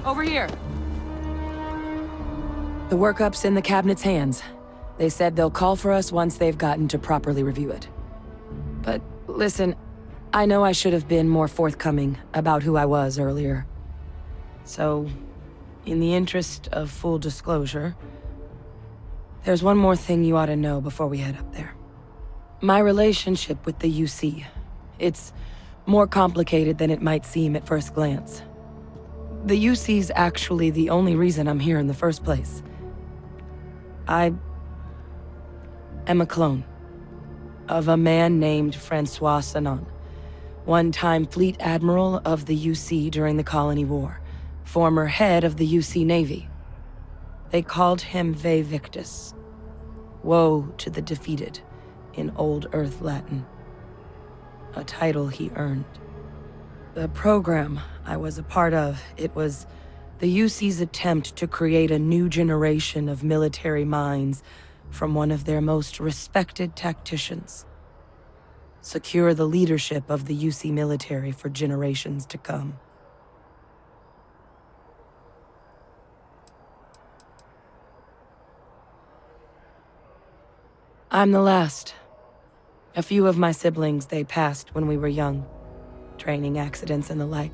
Over here. The workup's in the cabinet's hands. They said they'll call for us once they've gotten to properly review it. But listen, I know I should have been more forthcoming about who I was earlier. So, in the interest of full disclosure, there's one more thing you ought to know before we head up there. My relationship with the UC. It's more complicated than it might seem at first glance. The UC's actually the only reason I'm here in the first place. I am a clone of a man named Francois Sanon, one-time fleet admiral of the UC during the Colony War, former head of the UC Navy. They called him Ve Victus, woe to the defeated, in Old Earth Latin, a title he earned. The program I was a part of, it was the UC's attempt to create a new generation of military minds from one of their most respected tacticians. Secure the leadership of the UC military for generations to come. I'm the last. A few of my siblings, they passed when we were young. Training accidents and the like.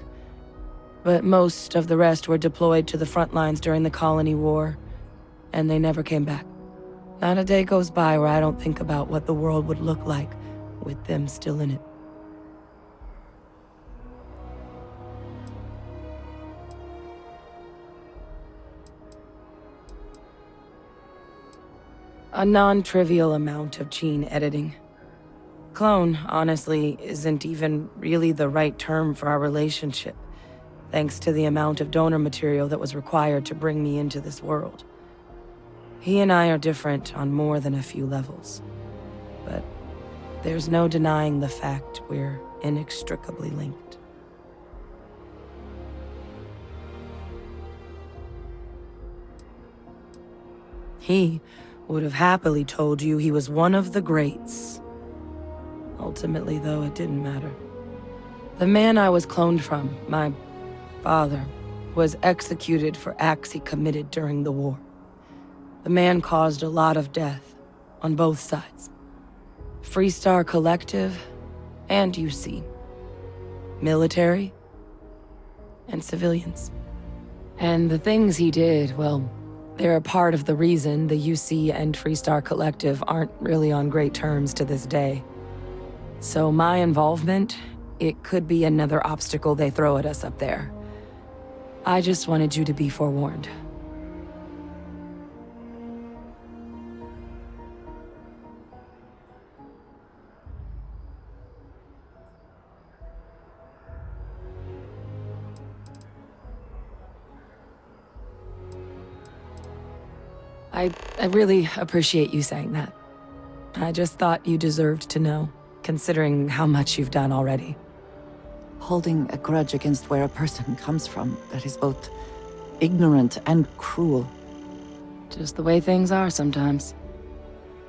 But most of the rest were deployed to the front lines during the Colony War, and they never came back. Not a day goes by where I don't think about what the world would look like with them still in it. A non-trivial amount of gene editing. Clone, honestly, isn't even really the right term for our relationship, thanks to the amount of donor material that was required to bring me into this world. He and I are different on more than a few levels, but there's no denying the fact we're inextricably linked. He would have happily told you he was one of the greats. Ultimately, though, it didn't matter. The man I was cloned from, my father, was executed for acts he committed during the war. The man caused a lot of death, on both sides. Freestar Collective and UC. Military and civilians. And the things he did, well, they're a part of the reason the UC and Freestar Collective aren't really on great terms to this day. So my involvement, it could be another obstacle they throw at us up there. I just wanted you to be forewarned. I really appreciate you saying that. I just thought you deserved to know, considering how much you've done already. Holding a grudge against where a person comes from that is both ignorant and cruel. Just the way things are sometimes.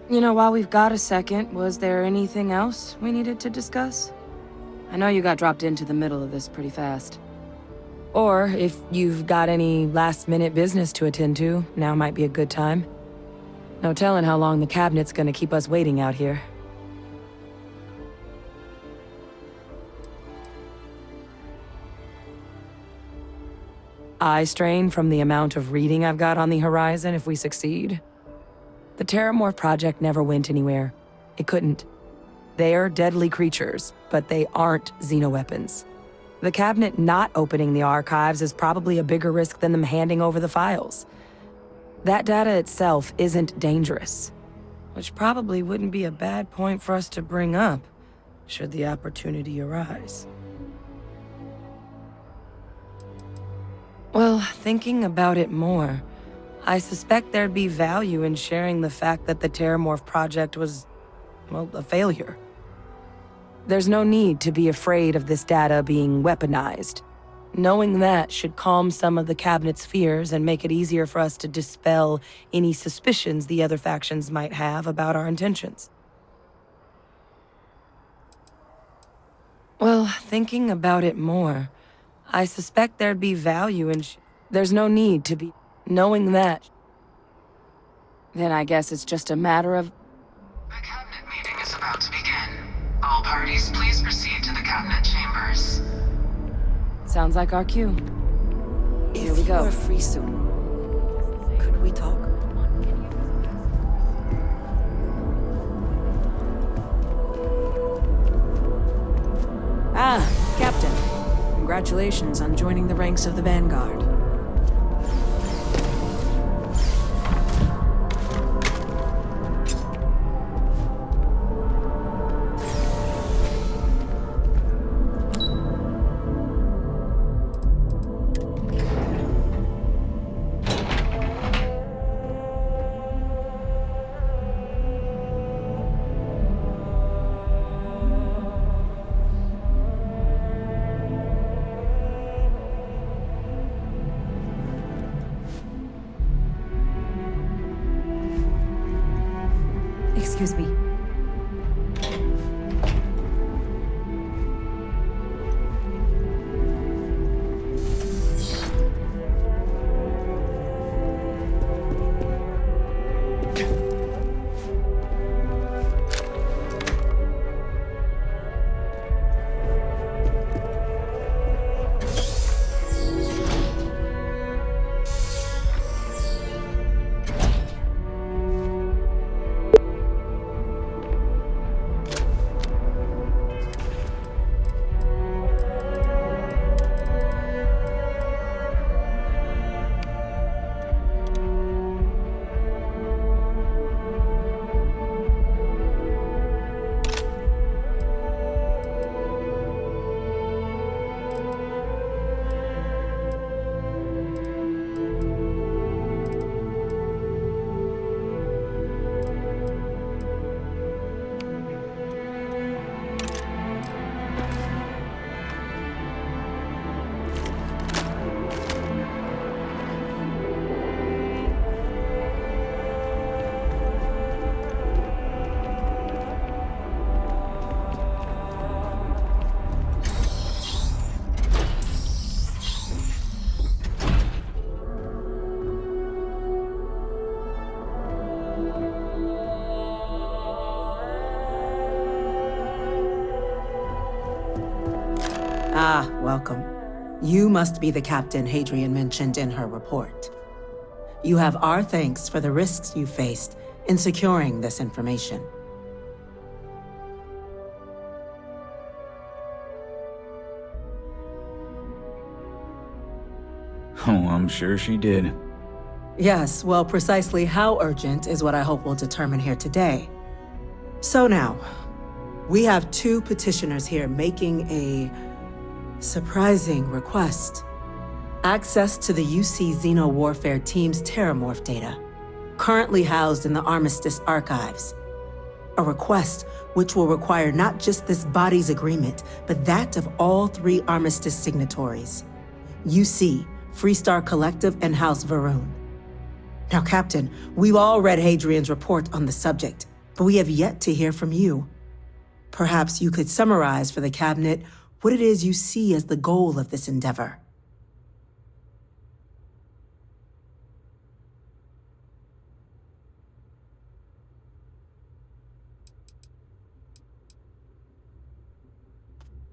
You know, while we've got a second, was there anything else we needed to discuss? I know you got dropped into the middle of this pretty fast. Or if you've got any last-minute business to attend to, now might be a good time. No telling how long the cabinet's gonna keep us waiting out here. Eye strain from the amount of reading I've got on the horizon if we succeed. The Terramorph project never went anywhere. It couldn't. They're deadly creatures, but they aren't xenoweapons. The cabinet not opening the archives is probably a bigger risk than them handing over the files. That data itself isn't dangerous, which probably wouldn't be a bad point for us to bring up, should the opportunity arise. Well, thinking about it more, I suspect there'd be value in sharing the fact that the Terramorph project was, well, a failure. There's no need to be afraid of this data being weaponized. Knowing that should calm some of the cabinet's fears and make it easier for us to dispel any suspicions the other factions might have about our intentions. Well, thinking about it more, I suspect there'd be value in There's no need to be... Knowing that... Then I guess it's just a matter of... The cabinet meeting is about to begin. All parties, please proceed to the cabinet chambers. Sounds like our cue. Here we If you go. are free soon, could we talk? Ah, Captain. Congratulations on joining the ranks of the Vanguard. Excuse me. Ah, welcome. You must be the captain Hadrian mentioned in her report. You have our thanks for the risks you faced in securing this information. Oh, I'm sure she did. Yes, well, precisely how urgent is what I hope we'll determine here today. So now, we have two petitioners here making a surprising request. Access to the UC Xeno Warfare Team's Terramorph data, currently housed in the Armistice archives. A request which will require not just this body's agreement, but that of all three Armistice signatories. UC, Freestar Collective, and House Varun. Now, Captain, we've all read Hadrian's report on the subject, but we have yet to hear from you. Perhaps you could summarize for the Cabinet what it is you see as the goal of this endeavor.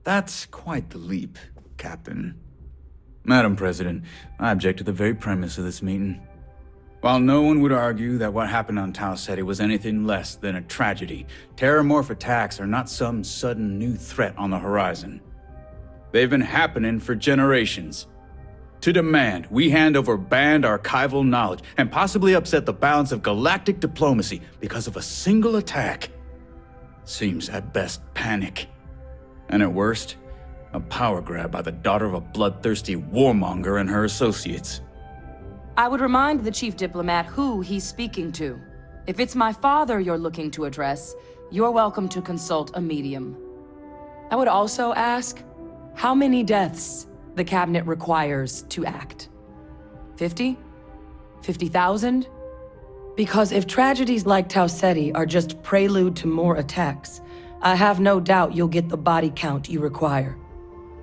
That's quite the leap, Captain. Madam President, I object to the very premise of this meeting. While no one would argue that what happened on Tau Ceti was anything less than a tragedy, Terramorph attacks are not some sudden new threat on the horizon. They've been happening for generations. To demand we hand over banned archival knowledge and possibly upset the balance of galactic diplomacy because of a single attack seems at best panic. And at worst, a power grab by the daughter of a bloodthirsty warmonger and her associates. I would remind the chief diplomat who he's speaking to. If it's my father you're looking to address, you're welcome to consult a medium. I would also ask, how many deaths the cabinet requires to act? 50? 50,000? Because if tragedies like Tau Ceti are just prelude to more attacks, I have no doubt you'll get the body count you require.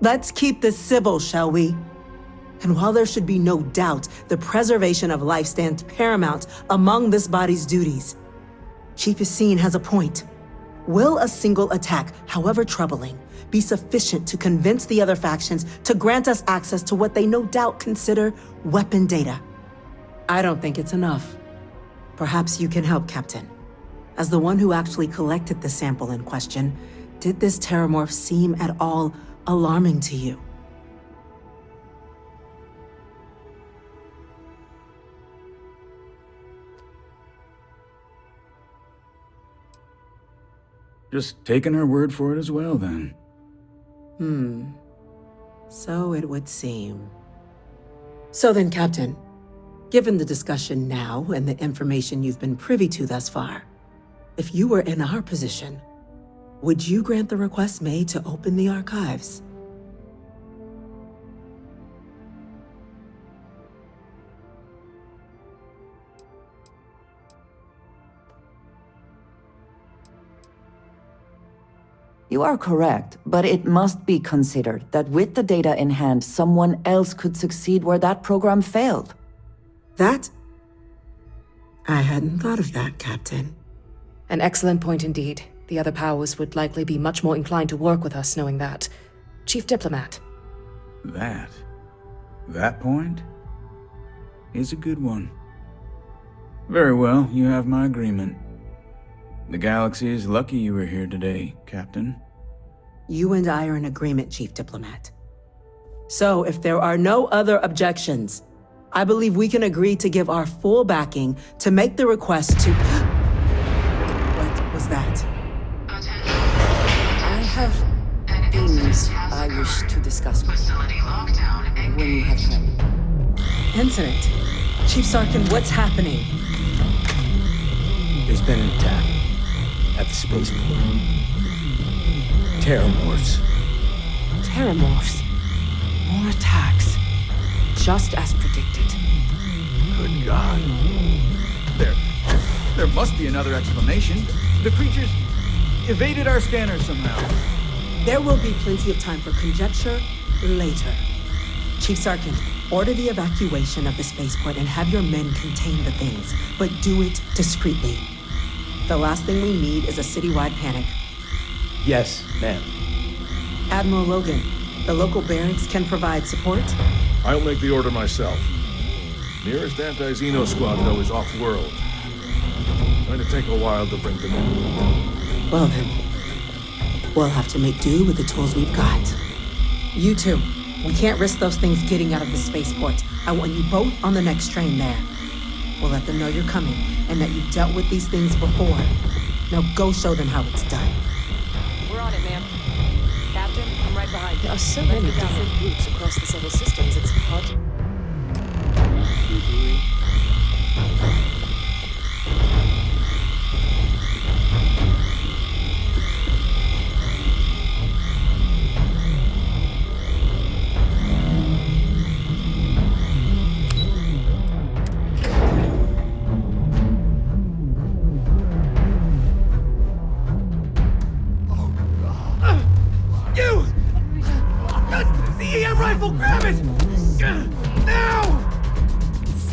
Let's keep this civil, shall we? And while there should be no doubt the preservation of life stands paramount among this body's duties, Chief Yassine has a point. Will a single attack, however troubling, be sufficient to convince the other factions to grant us access to what they no doubt consider weapon data? I don't think it's enough. Perhaps you can help, Captain. As the one who actually collected the sample in question, did this terramorph seem at all alarming to you? Just taking her word for it as well, then. So it would seem. So then, Captain, given the discussion now and the information you've been privy to thus far, if you were in our position, would you grant the request made to open the archives? You are correct, but it must be considered that with the data in hand, someone else could succeed where that program failed. That? I hadn't thought of that, Captain. An excellent point indeed. The other powers would likely be much more inclined to work with us knowing that. Chief Diplomat. That point is a good one. Very well, you have my agreement. The galaxy is lucky you were here today, Captain. You and I are in agreement, Chief Diplomat. So, if there are no other objections, I believe we can agree to give our full backing to make the request to... What was that? I have things I wish to discuss with you Facility lockdown when you have time. Incident. Chief Sarkin, what's happening? There's been an attack at the spaceport. Terramorphs. Terramorphs. More attacks. Just as predicted. Good God. There must be another explanation. The creatures evaded our scanners somehow. There will be plenty of time for conjecture later. Chief Sarkin, order the evacuation of the spaceport and have your men contain the things, but do it discreetly. The last thing we need is a citywide panic. Yes, ma'am. Admiral Logan, the local barracks can provide support? I'll make the order myself. Nearest anti-Xeno squad, though, is off-world. Going to take a while to bring them in. Well then, we'll have to make do with the tools we've got. You two, we can't risk those things getting out of the spaceport. I want you both on the next train there. We'll let them know you're coming and that you've dealt with these things before. Now go show them how it's done. We're on it, ma'am. Captain, I'm right behind you. There are so many different routes across the several systems, it's hard to...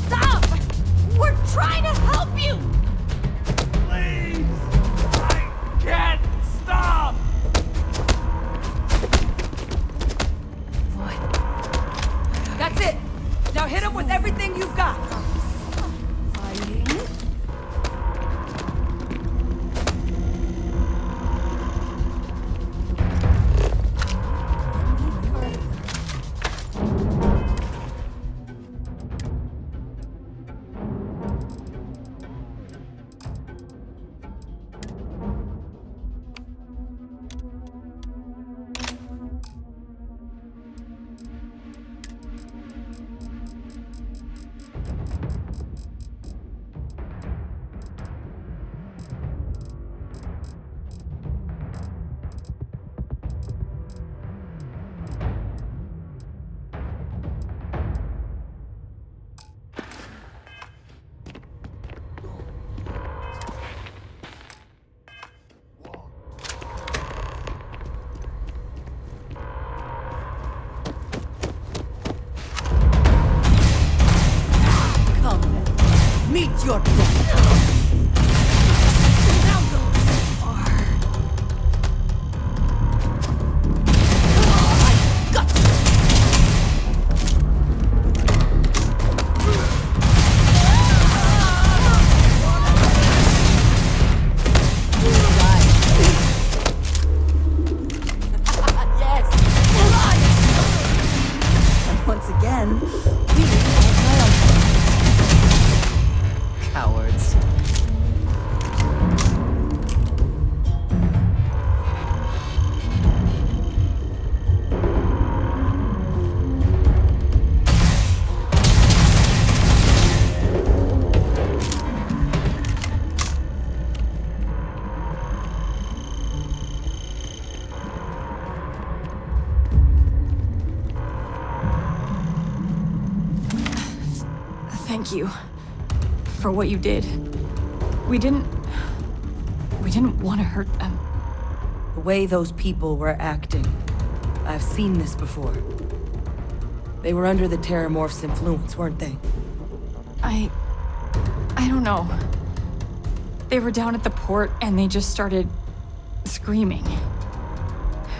Stop! We're trying to help you! That's it! Now hit him with everything you've got! You're dead. Once again, we are triumphant. Cowards. Thank you for what you did. We didn't want to hurt them. The way those people were acting, I've seen this before. They were under the Terramorph's influence, weren't they? I don't know. They were down at the port and they just started screaming.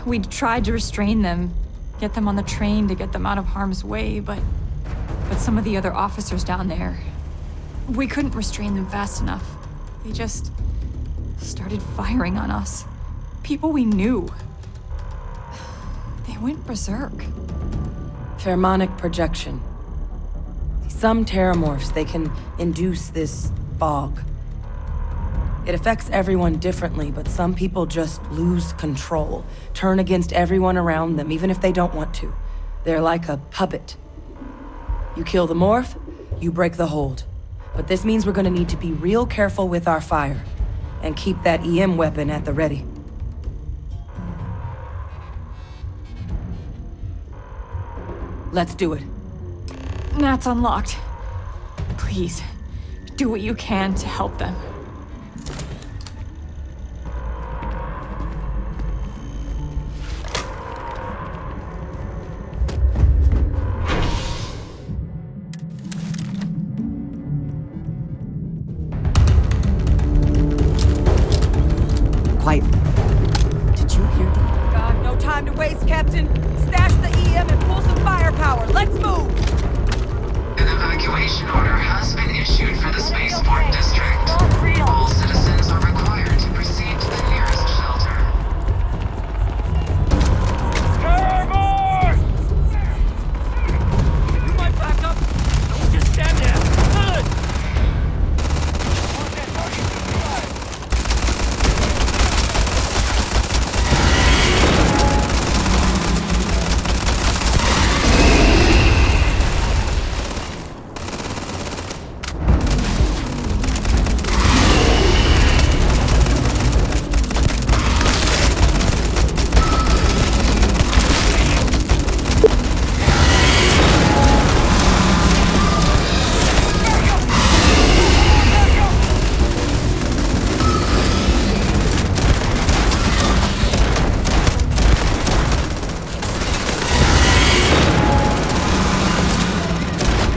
We tried to restrain them, get them on the train to get them out of harm's way, but some of the other officers down there, we couldn't restrain them fast enough. They just started firing on us. People we knew. They went berserk. Pheromonic projection. Some Terramorphs, they can induce this fog. It affects everyone differently, but some people just lose control, turn against everyone around them, even if they don't want to. They're like a puppet. You kill the morph, you break the hold. But this means we're gonna need to be real careful with our fire, and keep that EM weapon at the ready. Let's do it. Nat's unlocked. Please, do what you can to help them. Quiet. Did you hear them? God, no time to waste, Captain. Stash the EM and pull some firepower. Let's move! An evacuation order has been issued for the spaceport district. All citizens are required to proceed to the nearest shelter. You might back up. Don't just stand there. Good.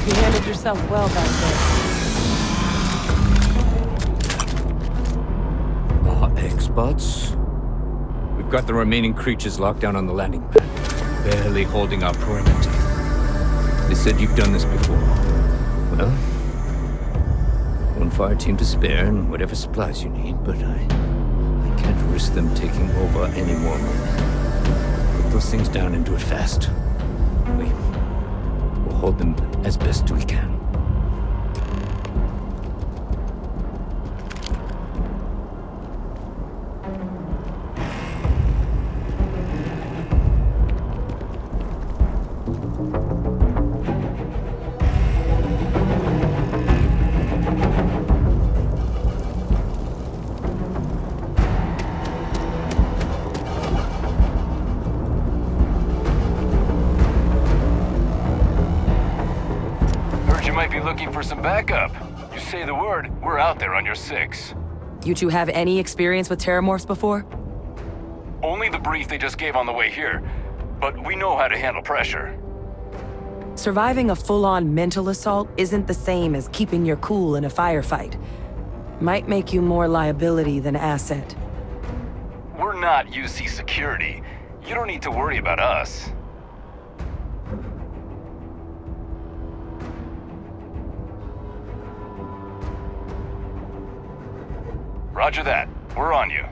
You handled yourself well back there. X-Bots? We've got the remaining creatures locked down on the landing pad, barely holding our perimeter. They said you've done this before. Well, one fire team to spare and whatever supplies you need, but I can't risk them taking over any more. Put those things down and do it fast. We'll hold them as best we can. You might be looking for some backup. You say the word, we're out there on your 6. You two have any experience with Terramorphs before? Only the brief they just gave on the way here, but we know how to handle pressure. Surviving a full-on mental assault isn't the same as keeping your cool in a firefight. Might make you more liability than asset. We're not UC security. You don't need to worry about us. Roger that. We're on you.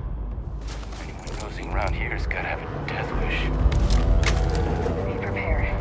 Anyone nosing around here's gotta have a death wish. Be prepared.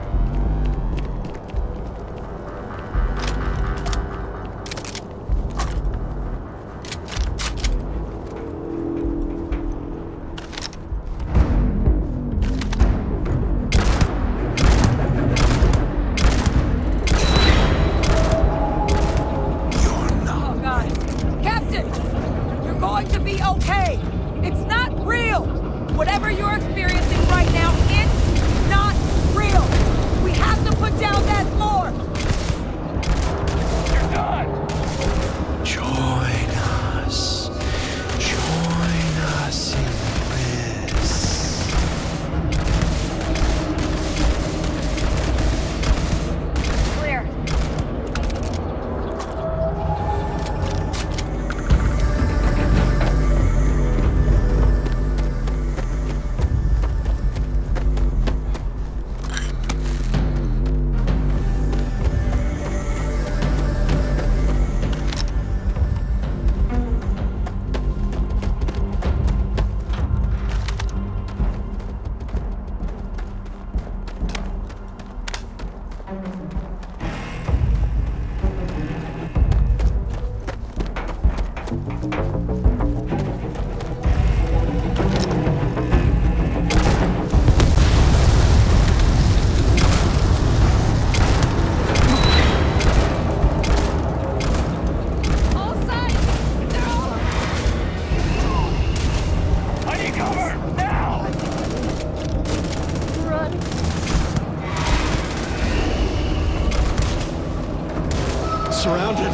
Surrounded.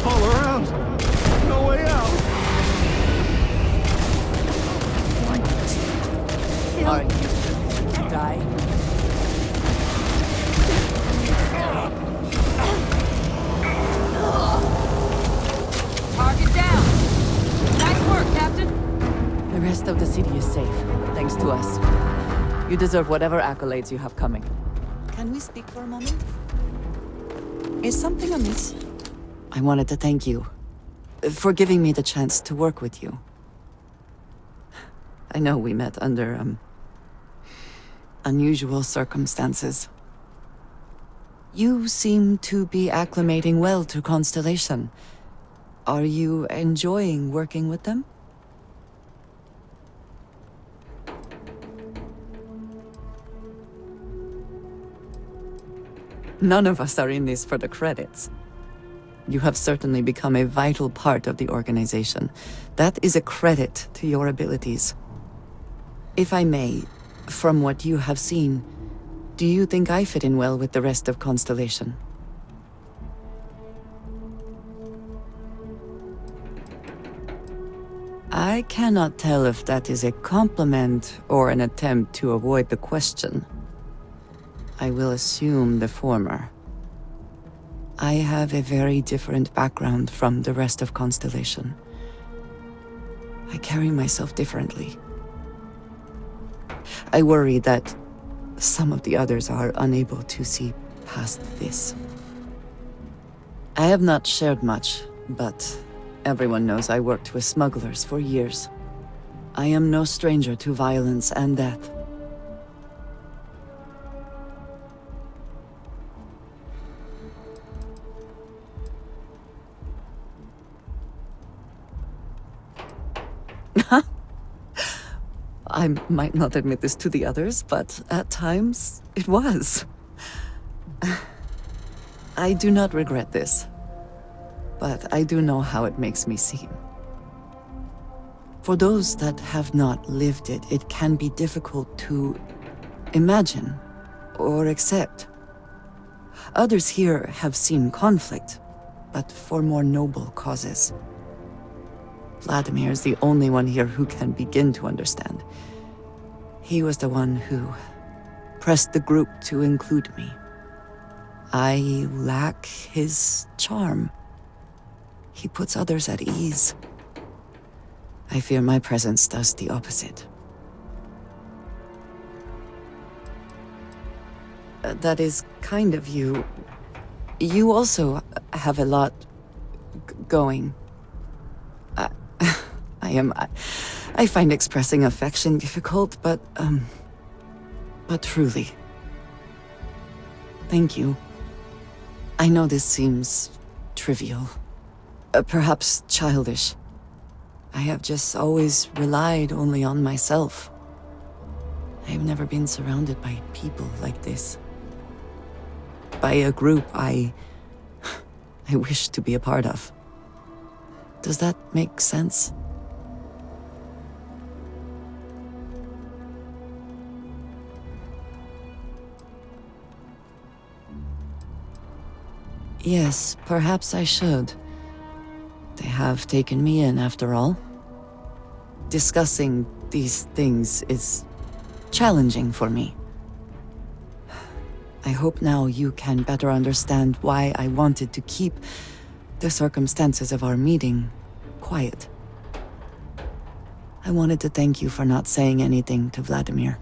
All around. No way out. Are you to die? Target down. Nice work, Captain. The rest of the city is safe, thanks to us. You deserve whatever accolades you have coming. Can we speak for a moment? Is something amiss? I wanted to thank you for giving me the chance to work with you. I know we met under, unusual circumstances. You seem to be acclimating well to Constellation. Are you enjoying working with them? None of us are in this for the credits. You have certainly become a vital part of the organization. That is a credit to your abilities. If I may, from what you have seen, do you think I fit in well with the rest of Constellation? I cannot tell if that is a compliment or an attempt to avoid the question. I will assume the former. I have a very different background from the rest of Constellation. I carry myself differently. I worry that some of the others are unable to see past this. I have not shared much, but everyone knows I worked with smugglers for years. I am no stranger to violence and death. I might not admit this to the others, but at times, it was. I do not regret this, but I do know how it makes me seem. For those that have not lived it, it can be difficult to imagine or accept. Others here have seen conflict, but for more noble causes. Vladimir is the only one here who can begin to understand. He was the one who pressed the group to include me. I lack his charm. He puts others at ease. I fear my presence does the opposite. That is kind of you. You also have a lot going. I find expressing affection difficult, but truly. Thank you. I know this seems trivial, perhaps childish. I have just always relied only on myself. I have never been surrounded by people like this. By a group I wish to be a part of. Does that make sense? Yes, perhaps I should. They have taken me in after all. Discussing these things is challenging for me. I hope now you can better understand why I wanted to keep the circumstances of our meeting quiet. I wanted to thank you for not saying anything to Vladimir.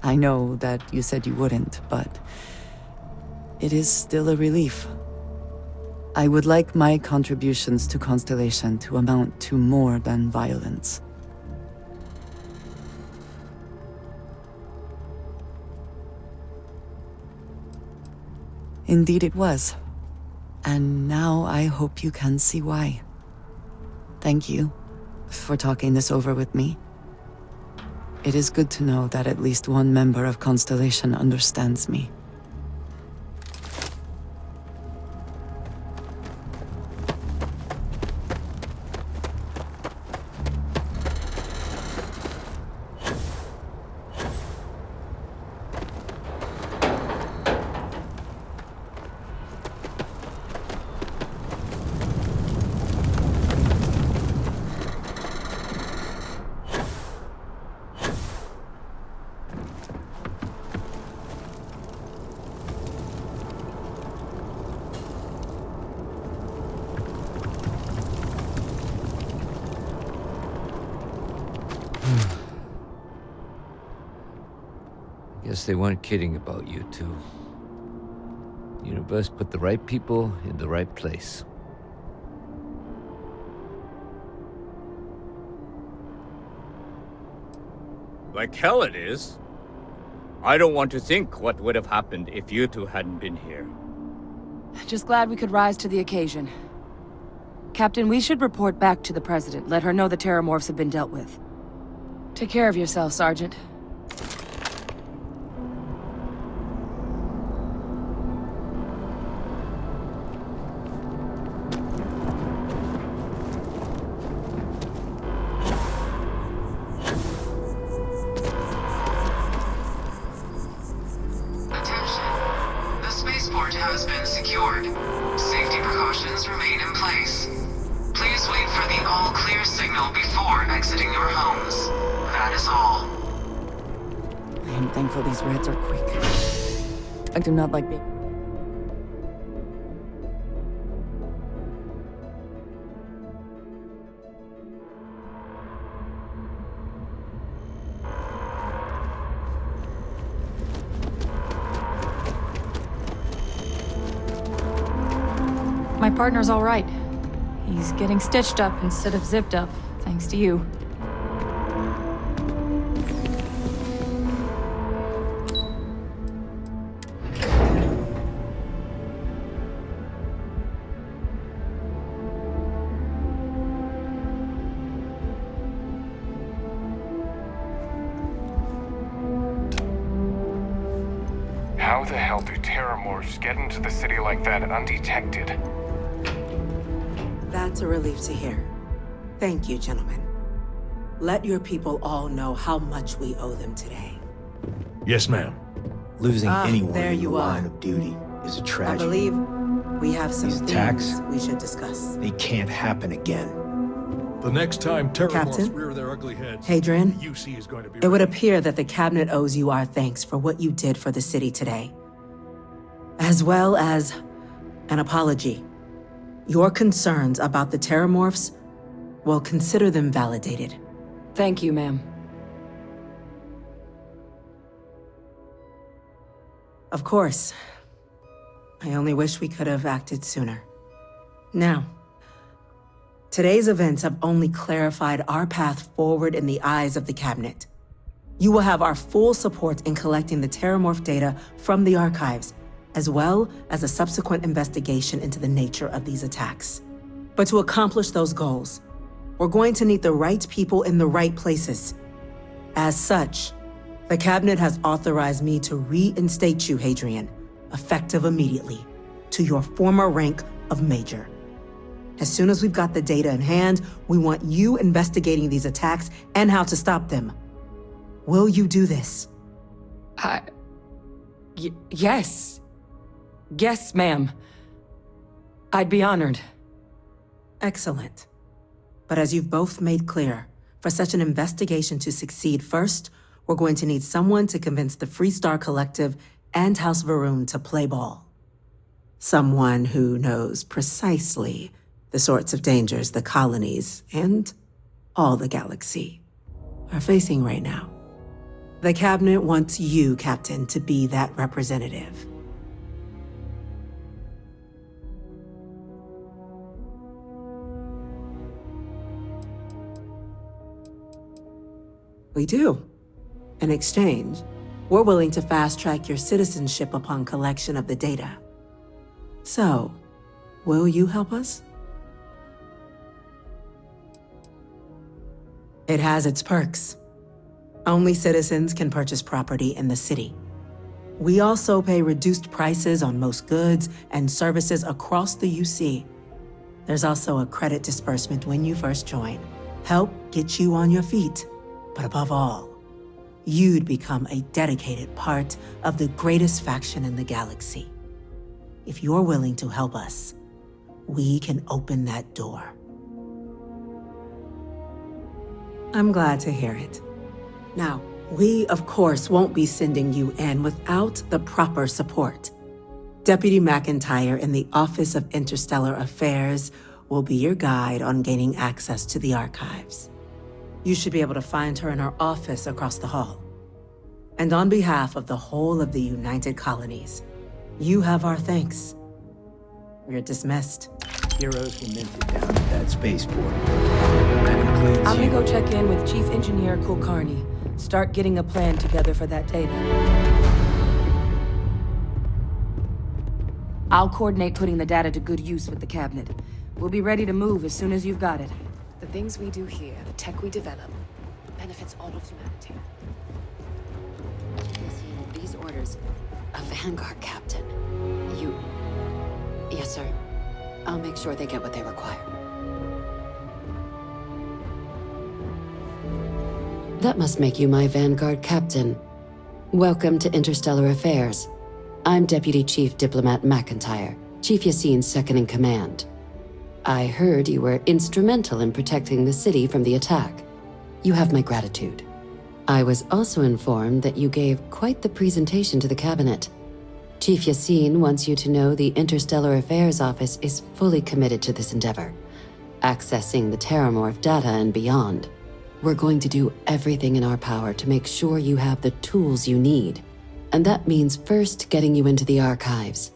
I know that you said you wouldn't, but it is still a relief. I would like my contributions to Constellation to amount to more than violence. Indeed it was. And now I hope you can see why. Thank you for talking this over with me. It is good to know that at least one member of Constellation understands me. Guess they weren't kidding about you two. The universe put the right people in the right place. Like hell it is. I don't want to think what would have happened if you two hadn't been here. Just glad we could rise to the occasion. Captain, we should report back to the President. Let her know the Terramorphs have been dealt with. Take care of yourself, Sergeant. Has been secured. Safety precautions remain in place. Please wait for the all-clear signal before exiting your homes. That is all. I am thankful these raids are quick. I do not like being... My partner's all right. He's getting stitched up instead of zipped up, thanks to you. How the hell do Terramorphs get into the city like that undetected? That's a relief to hear. Thank you, gentlemen. Let your people all know how much we owe them today. Yes, ma'am. Losing anyone there in the you are. line of duty is a I tragedy. believe we have some These things attacks, we should discuss. they can't happen again. The next time Terramorphs Captain? rear their ugly heads, Hadrian, the UC is going to be it would ready. appear that the Cabinet owes you our thanks for what you did for the city today. as well as an apology. Your concerns about the Terramorphs, well, consider them validated. Thank you, ma'am. Of course. I only wish we could have acted sooner. Now, today's events have only clarified our path forward in the eyes of the Cabinet. You will have our full support in collecting the Terramorph data from the archives, as well as a subsequent investigation into the nature of these attacks. But to accomplish those goals, we're going to need the right people in the right places. As such, the Cabinet has authorized me to reinstate you, Hadrian, effective immediately, to your former rank of Major. As soon as we've got the data in hand, we want you investigating these attacks and how to stop them. Will you do this? Yes. Yes, ma'am. I'd be honored. Excellent. But as you've both made clear, for such an investigation to succeed, first, we're going to need someone to convince the Freestar Collective and House Varun to play ball. Someone who knows precisely the sorts of dangers the colonies and all the galaxy are facing right now. The Cabinet wants you, Captain, to be that representative. We do. In exchange, we're willing to fast-track your citizenship upon collection of the data. So, will you help us? It has its perks. Only citizens can purchase property in the city. We also pay reduced prices on most goods and services across the UC. There's also a credit disbursement when you first join. Help get you on your feet. But above all, you'd become a dedicated part of the greatest faction in the galaxy. If you're willing to help us, we can open that door. I'm glad to hear it. Now, we, of course, won't be sending you in without the proper support. Deputy McIntyre in the Office of Interstellar Affairs will be your guide on gaining access to the archives. You should be able to find her in her office across the hall. And on behalf of the whole of the United Colonies, you have our thanks. You're dismissed. Heroes were minted down at that spaceport. That includes I'm gonna you. go check in with Chief Engineer Kulkarni. Start getting a plan together for that data. I'll coordinate putting the data to good use with the Cabinet. We'll be ready to move as soon as you've got it. The things we do here, the tech we develop, benefits all of humanity. These orders. A Vanguard captain. You... Yes, sir. I'll make sure they get what they require. That must make you my Vanguard captain. Welcome to Interstellar Affairs. I'm Deputy Chief Diplomat McIntyre, Chief Yassine's second-in-command. I heard you were instrumental in protecting the city from the attack. You have my gratitude. I was also informed that you gave quite the presentation to the Cabinet. Chief Yassine wants you to know the Interstellar Affairs Office is fully committed to this endeavor, accessing the Terramorph data and beyond. We're going to do everything in our power to make sure you have the tools you need. And that means first getting you into the archives.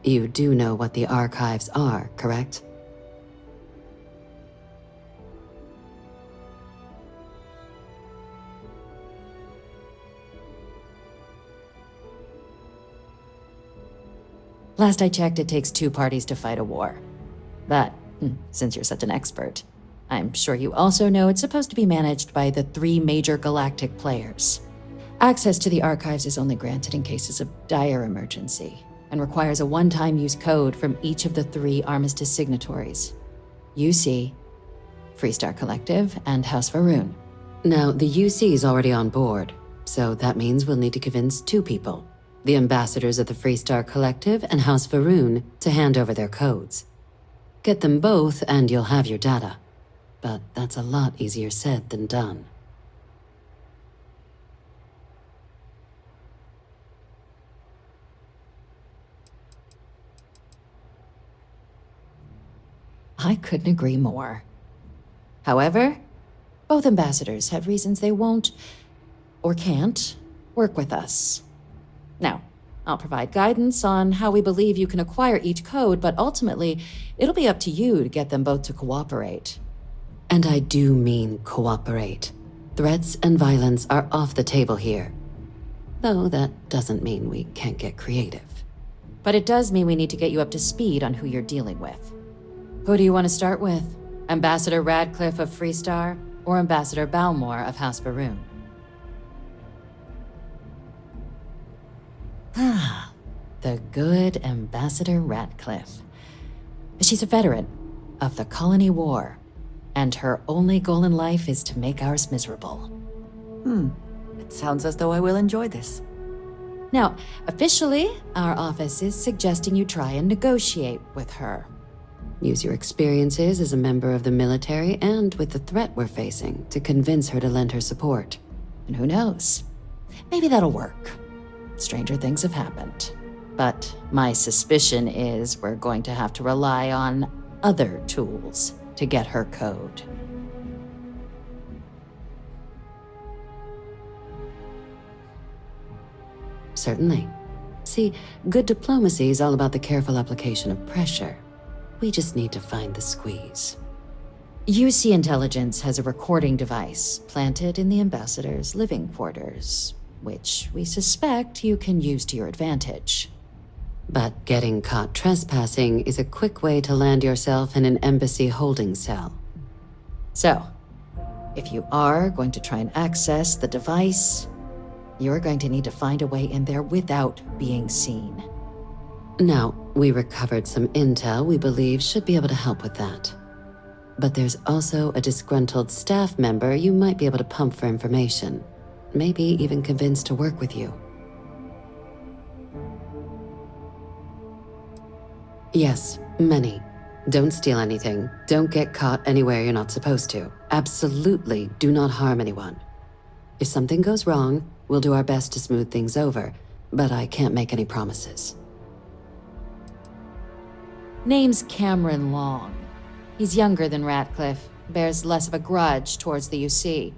You do know what the archives are, correct? Last I checked, it takes 2 parties to fight a war. But, since you're such an expert, I'm sure you also know it's supposed to be managed by the 3 major galactic players. Access to the archives is only granted in cases of dire emergency, and requires a one-time use code from each of the 3 armistice signatories. UC, Freestar Collective, and House Varun. Now, the UC is already on board, so that means we'll need to convince 2 people. The ambassadors of the Freestar Collective and House Varun to hand over their codes. Get them both and you'll have your data. But that's a lot easier said than done. I couldn't agree more. However, both ambassadors have reasons they won't, or can't, work with us. Now, I'll provide guidance on how we believe you can acquire each code, but ultimately, it'll be up to you to get them both to cooperate. And I do mean cooperate. Threats and violence are off the table here. Though that doesn't mean we can't get creative. But it does mean we need to get you up to speed on who you're dealing with. Who do you want to start with? Ambassador Radcliffe of Freestar, or Ambassador Balmore of House Varun? Ah, the good Ambassador Radcliffe. She's a veteran of the Colony War, and her only goal in life is to make ours miserable. It sounds as though I will enjoy this. Now, officially, our office is suggesting you try and negotiate with her. Use your experiences as a member of the military and with the threat we're facing to convince her to lend her support. And who knows? Maybe that'll work. Stranger things have happened. But my suspicion is we're going to have to rely on other tools to get her code. Certainly. See, good diplomacy is all about the careful application of pressure. We just need to find the squeeze. UC Intelligence has a recording device planted in the ambassador's living quarters, which we suspect you can use to your advantage. But getting caught trespassing is a quick way to land yourself in an embassy holding cell. So, if you are going to try and access the device, you're going to need to find a way in there without being seen. Now, we recovered some intel we believe should be able to help with that. But there's also a disgruntled staff member you might be able to pump for information. Maybe even convince to work with you. Yes, many. Don't steal anything. Don't get caught anywhere you're not supposed to. Absolutely do not harm anyone. If something goes wrong, we'll do our best to smooth things over, but I can't make any promises. Name's Cameron Long. He's younger than Radcliffe, bears less of a grudge towards the UC.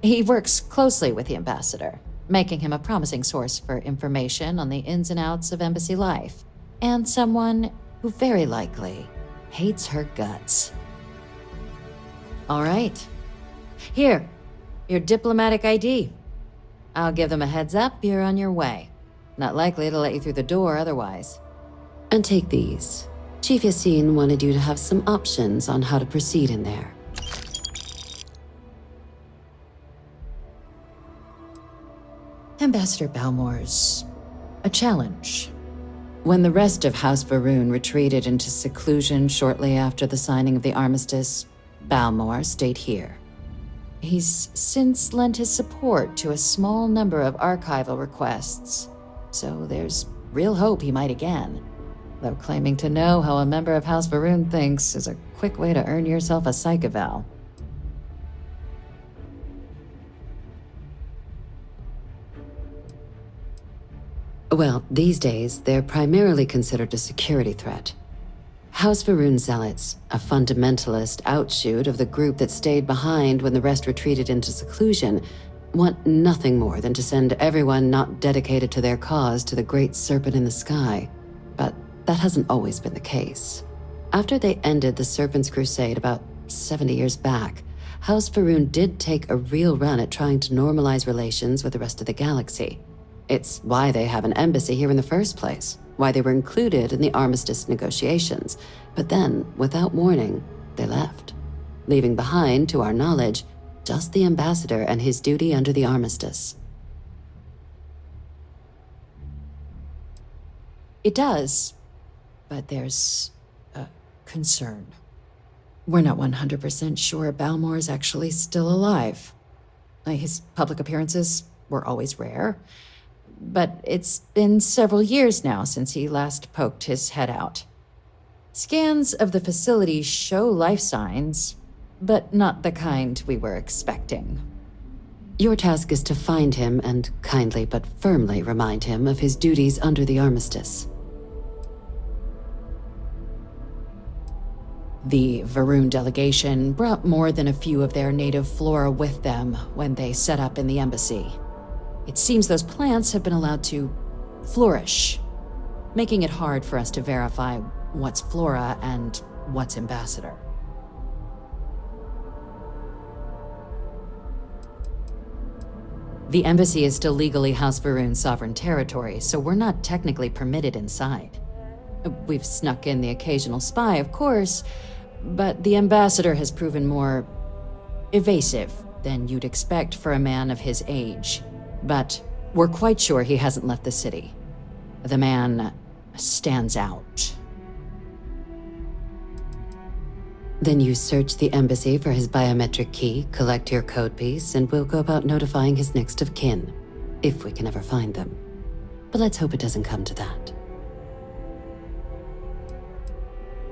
He works closely with the ambassador, making him a promising source for information on the ins and outs of embassy life, and someone who very likely hates her guts. All right. Here, your diplomatic ID. I'll give them a heads up you're on your way. Not likely to let you through the door otherwise. And take these. Chief Yassine wanted you to have some options on how to proceed in there. Ambassador Balmore's a challenge. When the rest of House Varun retreated into seclusion shortly after the signing of the armistice, Balmore stayed here. He's since lent his support to a small number of archival requests, so there's real hope he might again. Though claiming to know how a member of House Varun thinks is a quick way to earn yourself a psych eval. Well, these days, they're primarily considered a security threat. House Varun Zealots, a fundamentalist outshoot of the group that stayed behind when the rest retreated into seclusion, want nothing more than to send everyone not dedicated to their cause to the great serpent in the sky. But that hasn't always been the case. After they ended the Serpent's Crusade about 70 years back, House Varun did take a real run at trying to normalize relations with the rest of the galaxy. It's why they have an embassy here in the first place, why they were included in the armistice negotiations. But then, without warning, they left, leaving behind, to our knowledge, just the ambassador and his duty under the armistice. It does, but there's a concern. We're not 100% sure Balmore's actually still alive. His public appearances were always rare, but it's been several years now since he last poked his head out. Scans of the facility show life signs, but not the kind we were expecting. Your task is to find him and kindly but firmly remind him of his duties under the armistice. The Varun delegation brought more than a few of their native flora with them when they set up in the embassy. It seems those plants have been allowed to flourish, making it hard for us to verify what's flora and what's ambassador. The embassy is still legally House Varun's sovereign territory, so we're not technically permitted inside. We've snuck in the occasional spy, of course, but the ambassador has proven more evasive than you'd expect for a man of his age. But we're quite sure he hasn't left the city. The man stands out. Then you search the embassy for his biometric key, collect your code piece, and we'll go about notifying his next of kin, if we can ever find them. But let's hope it doesn't come to that.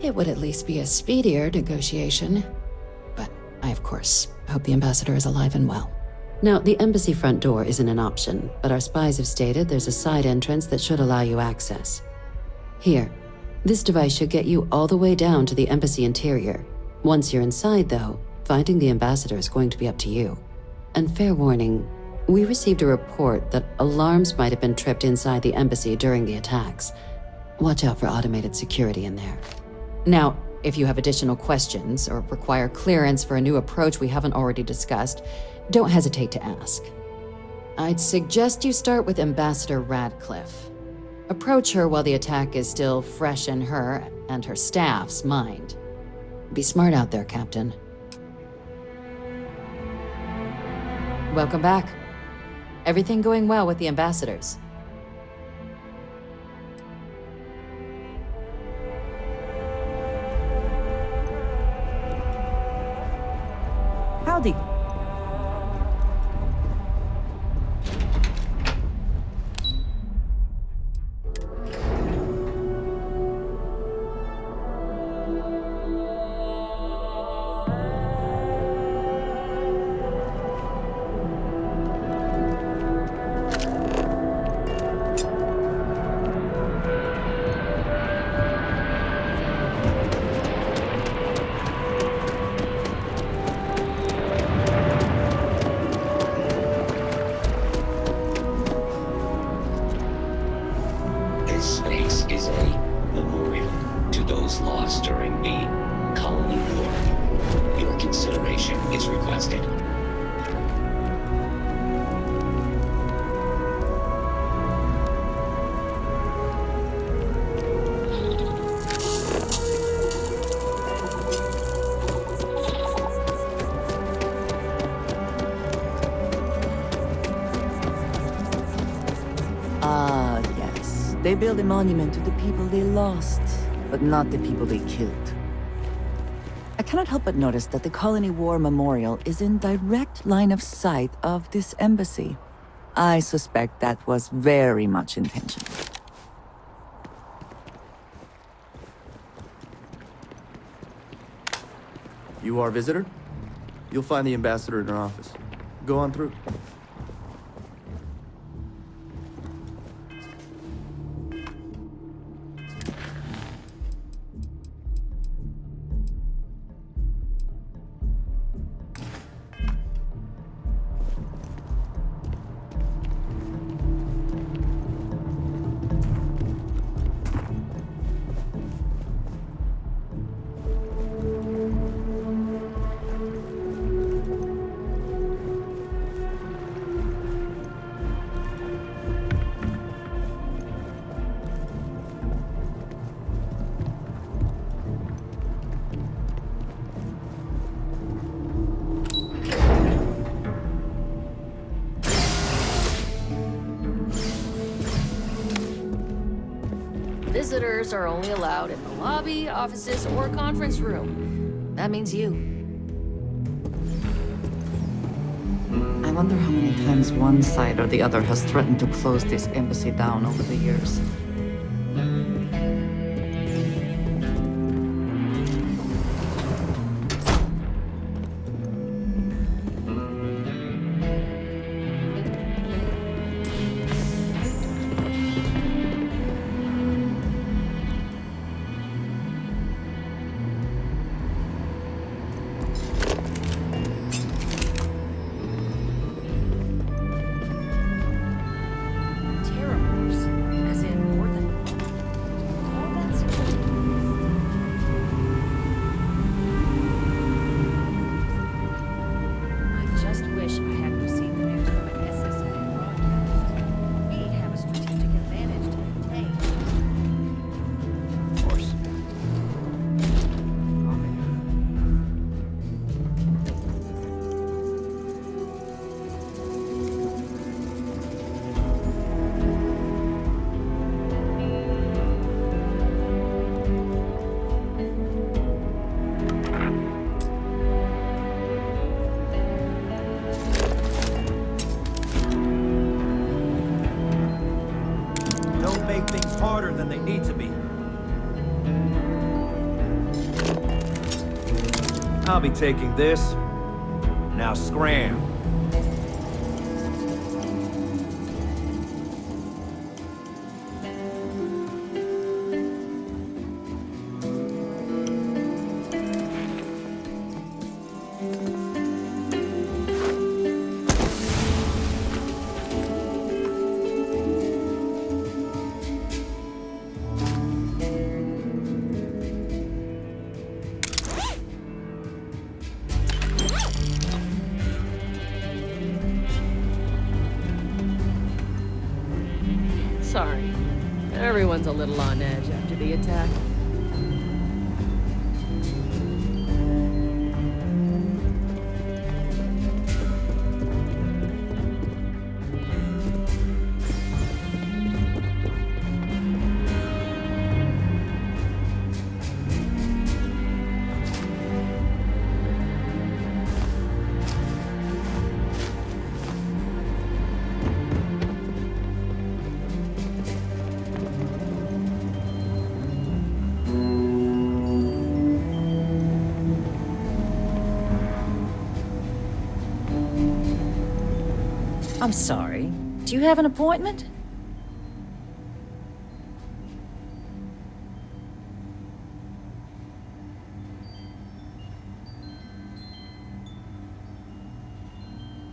It would at least be a speedier negotiation. But I, of course, hope the ambassador is alive and well. Now, the embassy front door isn't an option, but our spies have stated there's a side entrance that should allow you access. Here, this device should get you all the way down to the embassy interior. Once you're inside, though, finding the ambassador is going to be up to you. And fair warning, we received a report that alarms might have been tripped inside the embassy during the attacks. Watch out for automated security in there. Now, if you have additional questions or require clearance for a new approach we haven't already discussed, don't hesitate to ask. I'd suggest you start with Ambassador Radcliffe. Approach her while the attack is still fresh in her and her staff's mind. Be smart out there, Captain. Welcome back. Everything going well with the ambassadors? Howdy. This space is a memorial to those lost during the Colony War. Your consideration is requested. Ah, yes. They build a monument to the people they lost, but not the people they killed. I cannot help but notice that the Colony War Memorial is in direct line of sight of this embassy. I suspect that was very much intentional. You are a visitor? You'll find the ambassador in her office. Go on through. Visitors are only allowed in the lobby, offices, or conference room. That means you. I wonder how many times one side or the other has threatened to close this embassy down over the years. I'll be taking this. Now scram. Sorry. Everyone's a little on edge after the attack. I'm sorry. Do you have an appointment?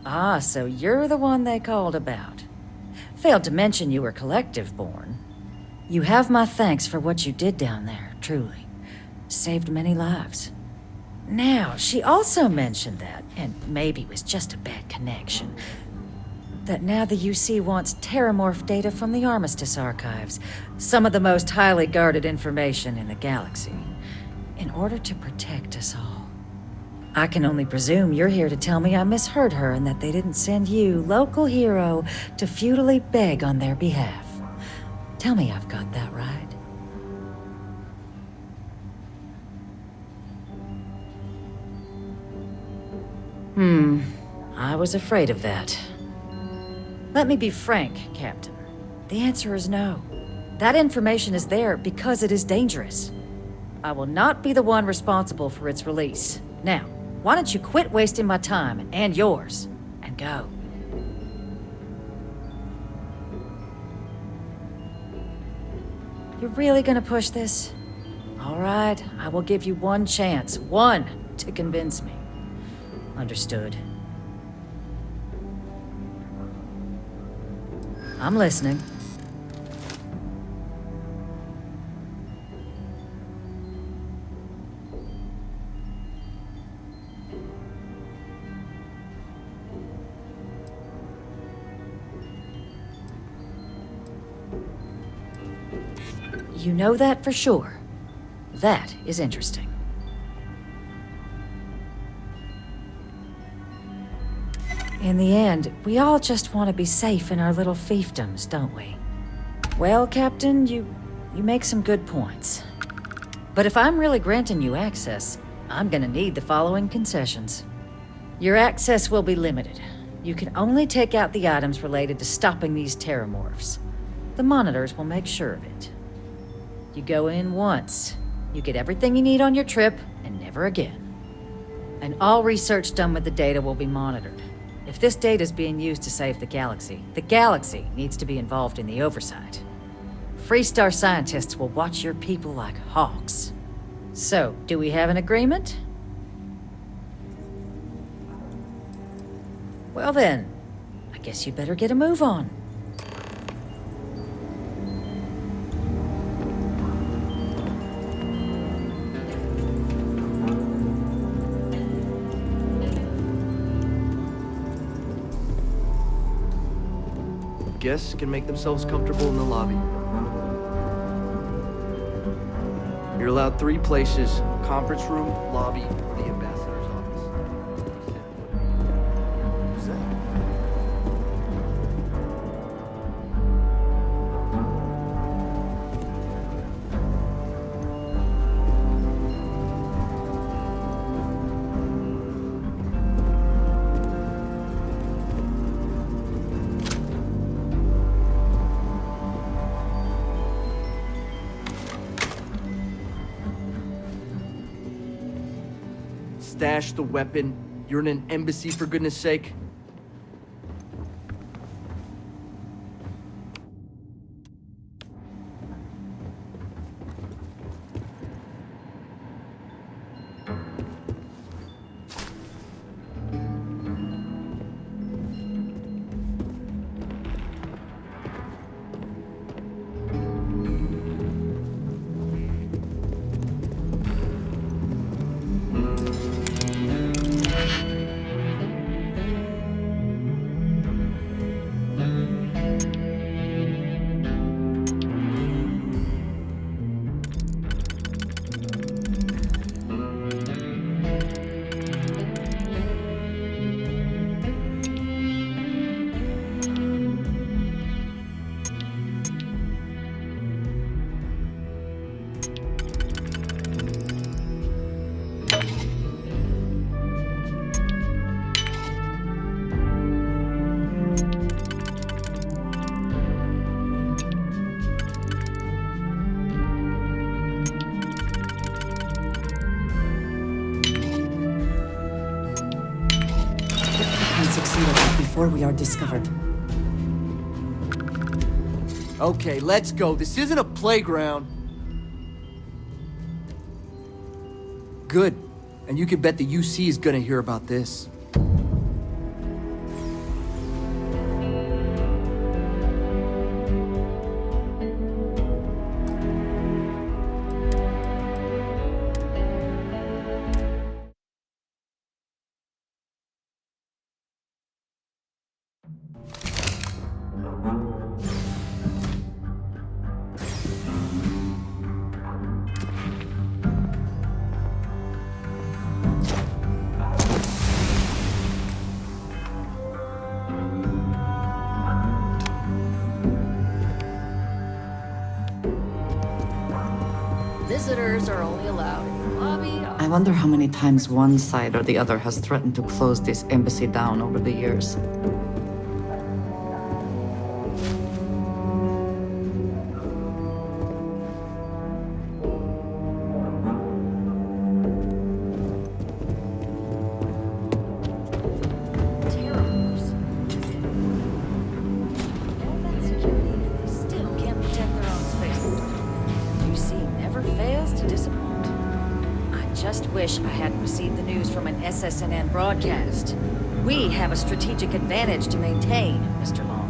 Ah, so you're the one they called about. Failed to mention you were collective-born. You have my thanks for what you did down there, truly. Saved many lives. Now, she also mentioned that, and maybe it was just a bad connection, that now the UC wants terramorph data from the Armistice archives, some of the most highly guarded information in the galaxy, in order to protect us all. I can only presume you're here to tell me I misheard her and that they didn't send you, local hero, to futilely beg on their behalf. Tell me I've got that right. I was afraid of that. Let me be frank, Captain. The answer is no. That information is there because it is dangerous. I will not be the one responsible for its release. Now, why don't you quit wasting my time and yours, and go? You're really gonna push this? All right, I will give you one chance, one, to convince me. Understood. I'm listening. You know that for sure. That is interesting. In the end, we all just want to be safe in our little fiefdoms, don't we? Well, Captain, you make some good points. But if I'm really granting you access, I'm gonna need the following concessions. Your access will be limited. You can only take out the items related to stopping these terramorphs. The monitors will make sure of it. You go in once. You get everything you need on your trip, and never again. And all research done with the data will be monitored. If this data is being used to save the galaxy needs to be involved in the oversight. Freestar scientists will watch your people like hawks. So, do we have an agreement? Well then, I guess you'd better get a move on. Guests can make themselves comfortable in the lobby. You're allowed 3 places: conference room, lobby, or the ambassador's office. Who's that? Stash the weapon. You're in an embassy, for goodness sake. Before we are discovered. Okay, let's go. This isn't a playground. Good. And you can bet the UC is gonna hear about this. Visitors are only allowed in the lobby. I wonder how many times one side or the other has threatened to close this embassy down over the years. Wish I hadn't received the news from an SSNN broadcast. We have a strategic advantage to maintain, Mr. Long.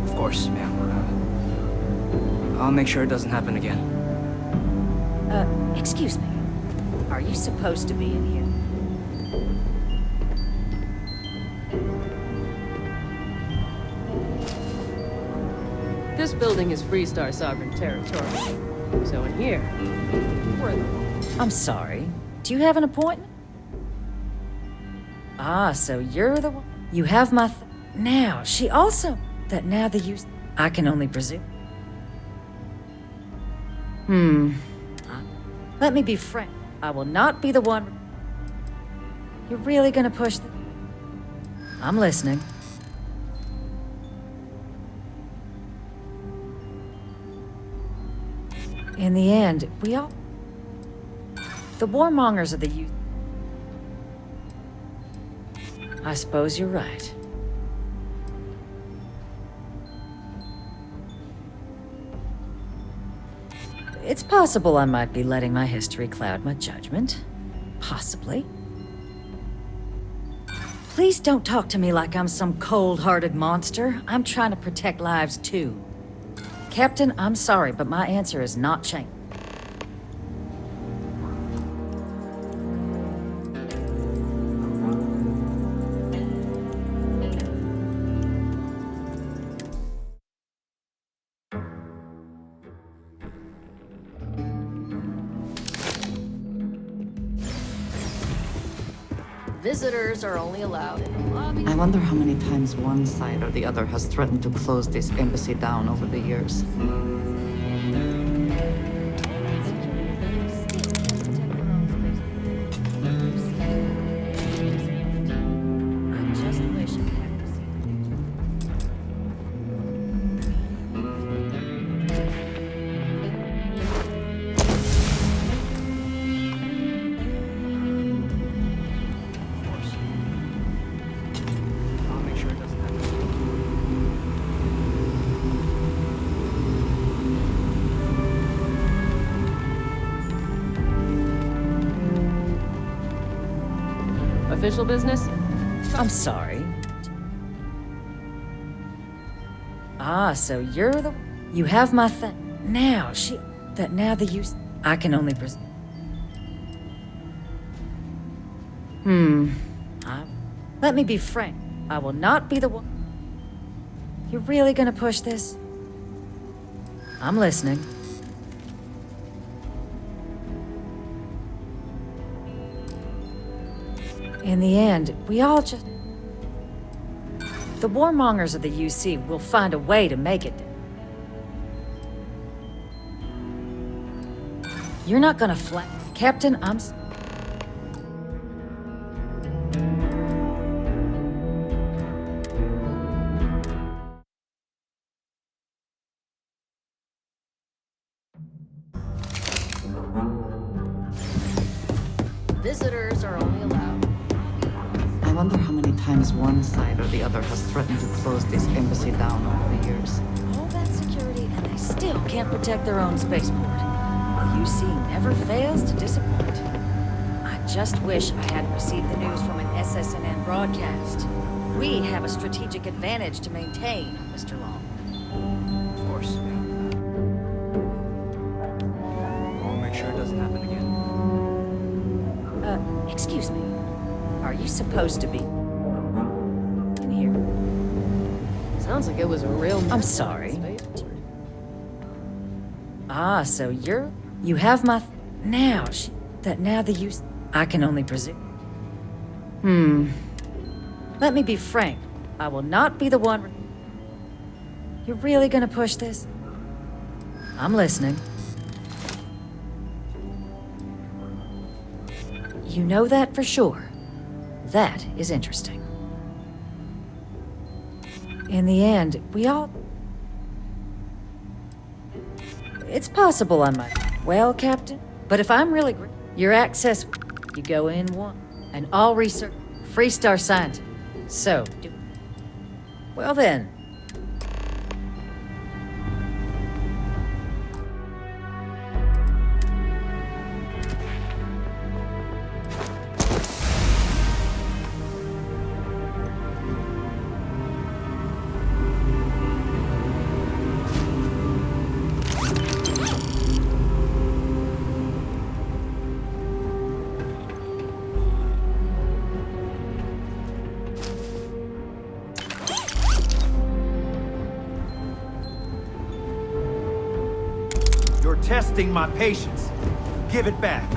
Of course, ma'am. I'll make sure it doesn't happen again. Excuse me. Are you supposed to be in here? This building is Freestar sovereign territory. So in here, we're the I'm sorry. Do you have an appointment? Ah, so you're the one. You have my now, she also... That now the use... I can only presume. Let me be frank. I will not be the one... You're really gonna push the... I'm listening. In the end, we all... The warmongers are the youth. I suppose you're right. It's possible I might be letting my history cloud my judgment. Possibly. Please don't talk to me like I'm some cold-hearted monster. I'm trying to protect lives too. Captain, I'm sorry, but my answer is not changed. Visitors are only allowed in the lobby. I wonder how many times one side or the other has threatened to close this embassy down over the years. Official business? I'm sorry. Ah, so you're the... You have my thing. Now, now the use... I can only Let me be frank. I will not be the one... You're really gonna push this? I'm listening. In the end, we all just... The warmongers of the UC will find a way to make it. You're not gonna flat... Captain, Visitors are only allowed. I wonder how many times one side or the other has threatened to close this embassy down over the years. all that security and they still can't protect their own spaceport. The UC never fails to disappoint. I just wish I hadn't received the news from an SSNN broadcast. We have a strategic advantage to maintain, Mr. Long. Of course, ma'am. I'll make sure it doesn't happen again. Excuse me. Are you supposed to be in here? Sounds like it was a real... I'm sorry. Ah, so you have my... Now, now the use... I can only presume. Let me be frank. I will not be the one... You're really gonna push this? I'm listening. You know that for sure. That is interesting. In the end, we all... It's possible I might... Well, Captain, but if I'm really... Your access... You go in one, and all research... Freestar scientist. So, well then... You're testing my patience. Give it back.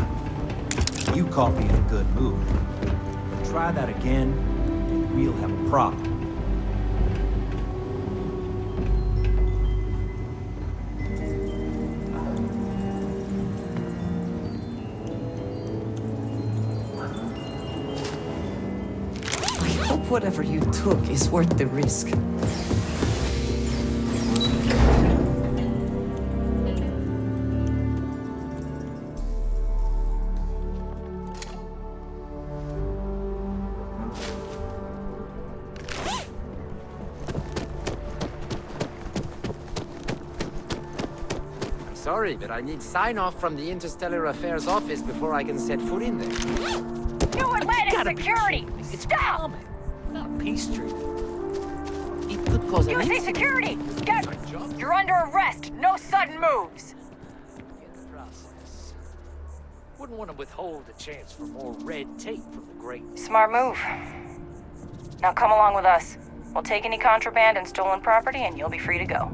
You caught me in a good mood. Try that again, and we'll have a problem. I hope whatever you took is worth the risk. Sorry, but I need sign-off from the Interstellar Affairs office before I can set foot in there. New Atlantic security! Stop! Not Peace Street. It could cause an USA incident. security! Get... You're under arrest! No sudden moves! Wouldn't want to withhold a chance for more red tape from the great... Smart move. Now come along with us. We'll take any contraband and stolen property and you'll be free to go.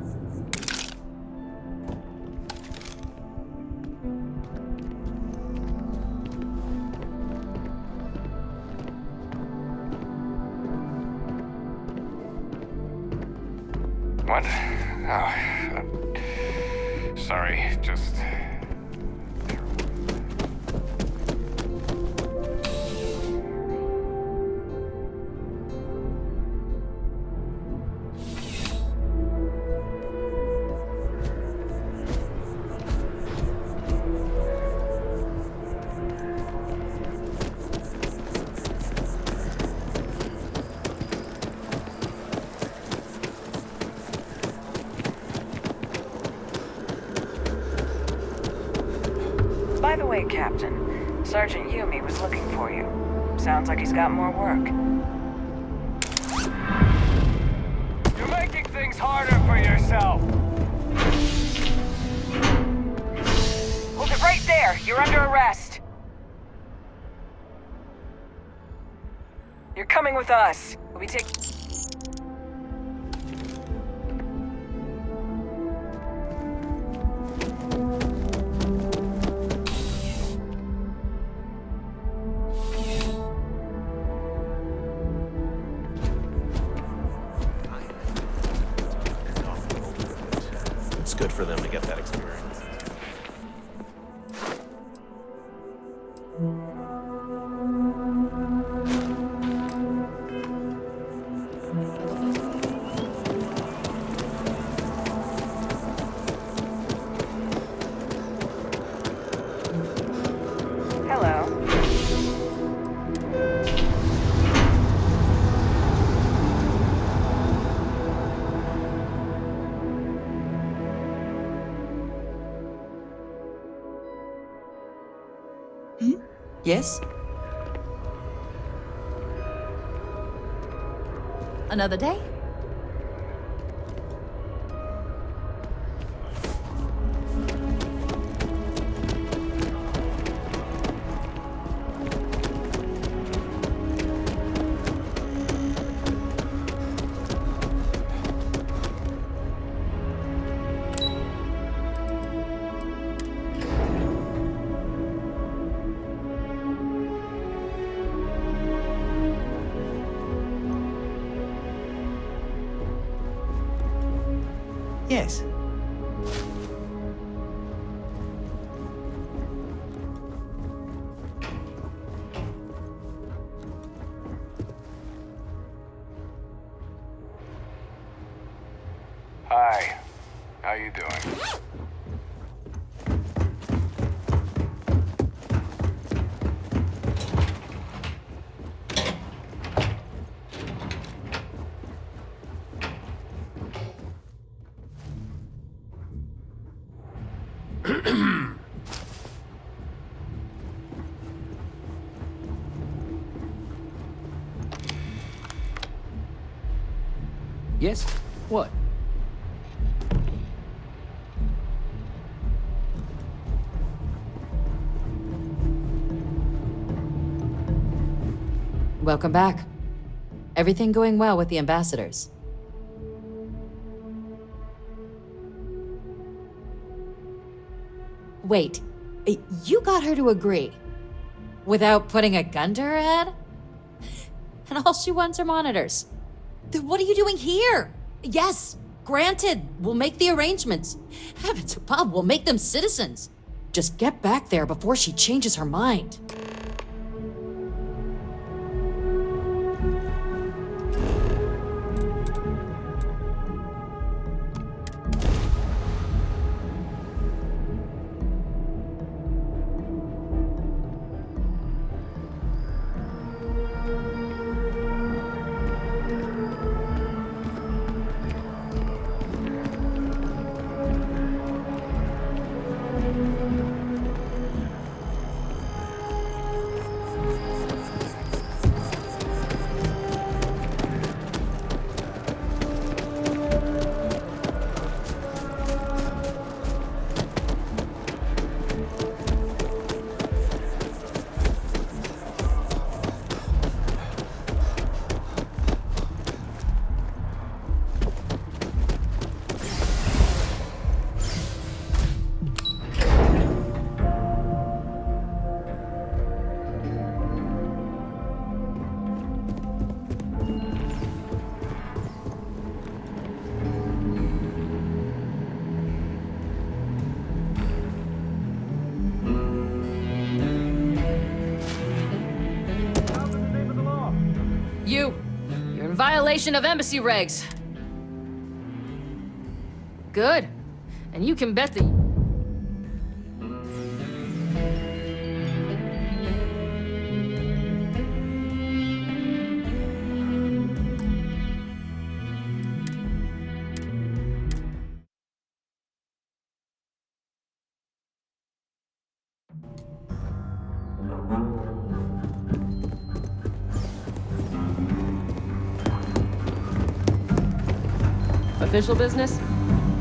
What? Oh, sorry, just... By the way, Captain, Sergeant Yumi was looking for you. Sounds like he's got more work. You're making things harder for yourself. Hold it right there. You're under arrest. You're coming with us. We'll be taking... It's good for them to get that experience. Hello. Yes? Another day? Yes. Hi. How you doing? Yes? What? Welcome back. Everything going well with the ambassadors? Wait, you got her to agree? Without putting a gun to her head? And all she wants are monitors. Then what are you doing here? Yes, granted, we'll make the arrangements. Heavens above, we'll make them citizens. Just get back there before she changes her mind. You're in violation of embassy regs. Good. And you can bet the... Official business?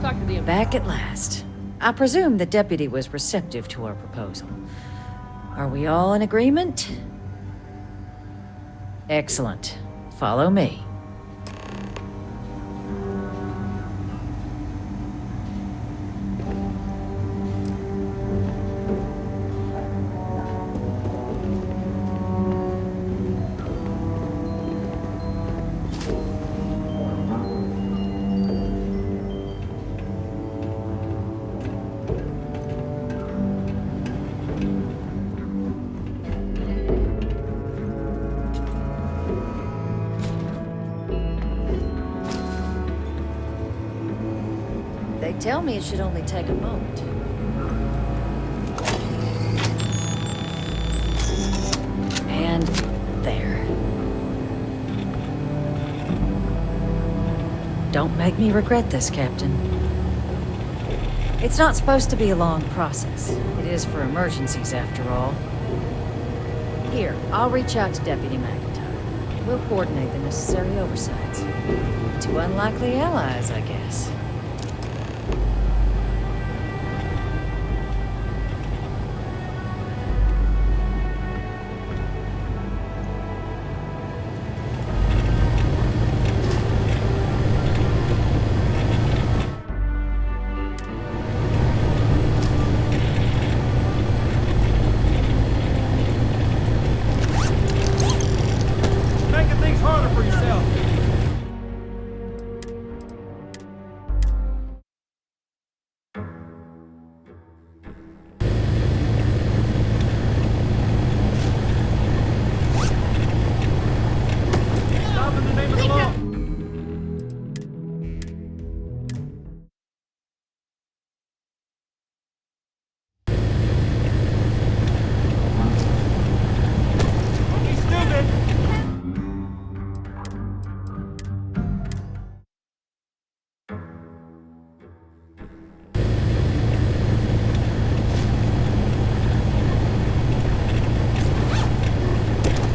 Talk to the Back at last. I presume the deputy was receptive to our proposal. Are we all in agreement? Excellent. Follow me. They tell me it should only take a moment. And there. Don't make me regret this, Captain. It's not supposed to be a long process. It is for emergencies, after all. Here, I'll reach out to Deputy McIntyre. We'll coordinate the necessary oversights. Two unlikely allies, I guess. Making things harder for yourself. Stop in the name of the law. Don't be stupid.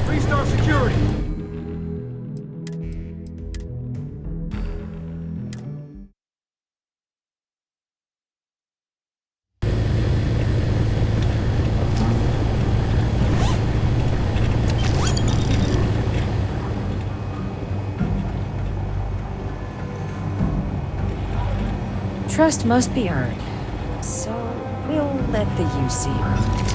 Three-star security. Trust must be earned, so we'll let the UC earn it.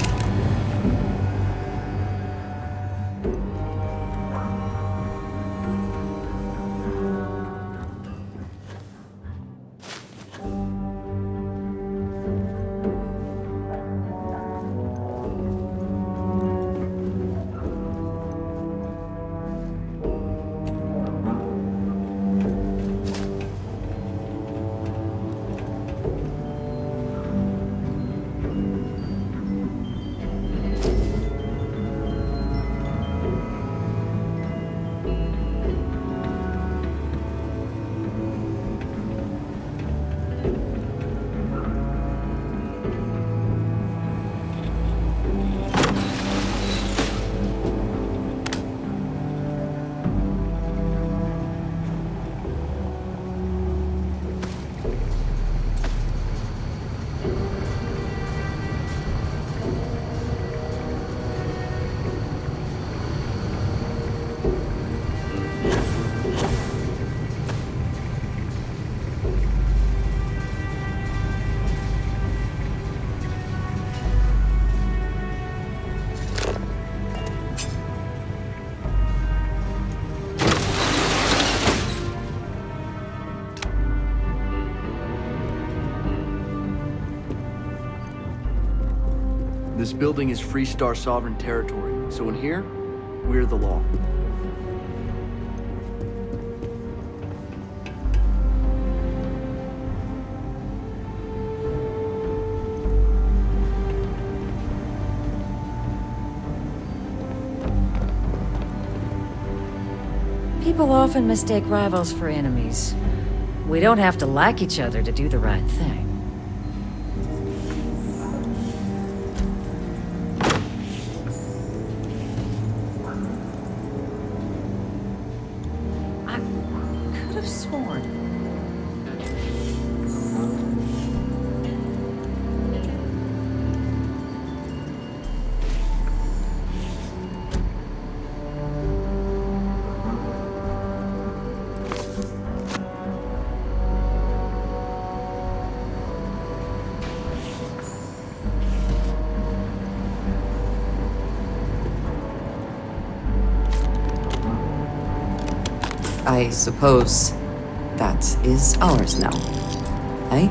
This building is Freestar sovereign territory, so in here, we're the law. People often mistake rivals for enemies. We don't have to like each other to do the right thing. I could have sworn I suppose that is ours now, eh?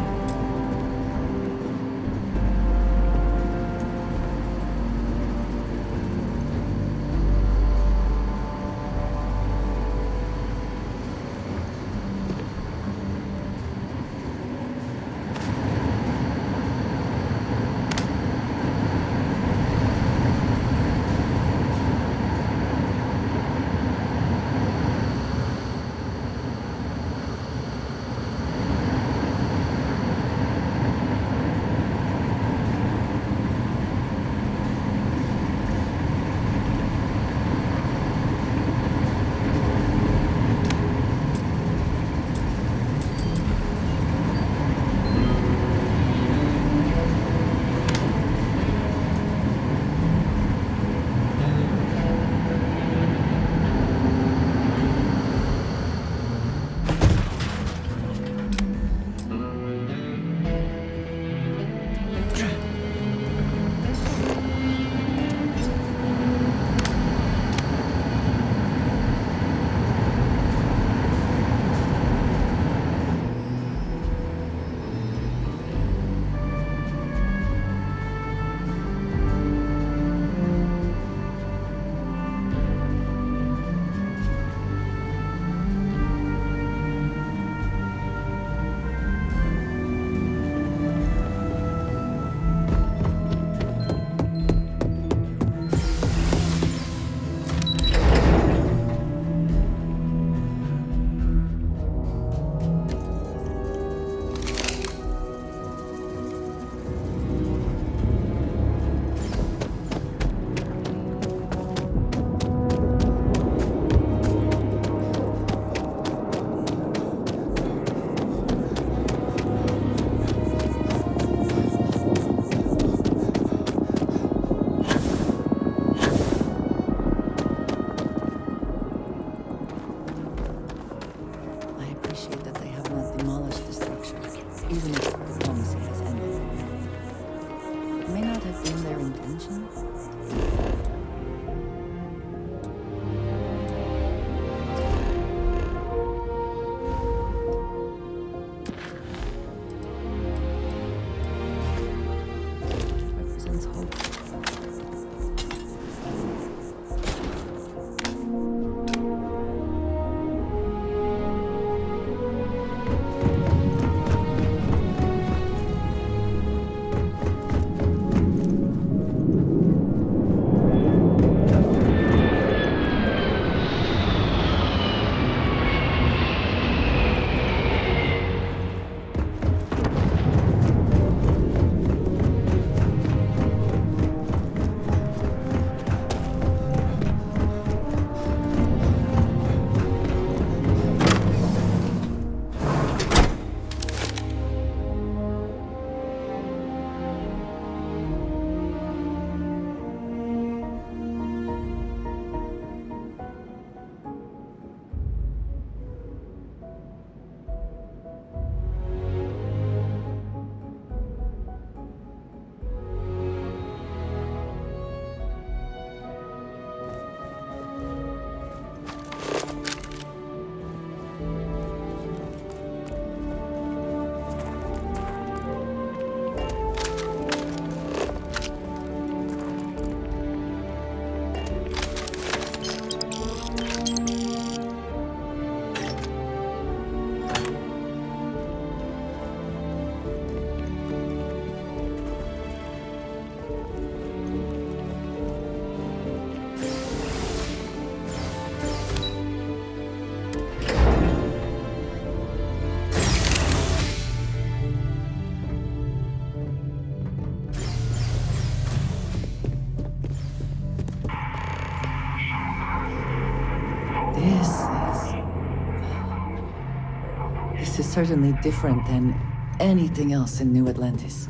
This is certainly different than anything else in New Atlantis.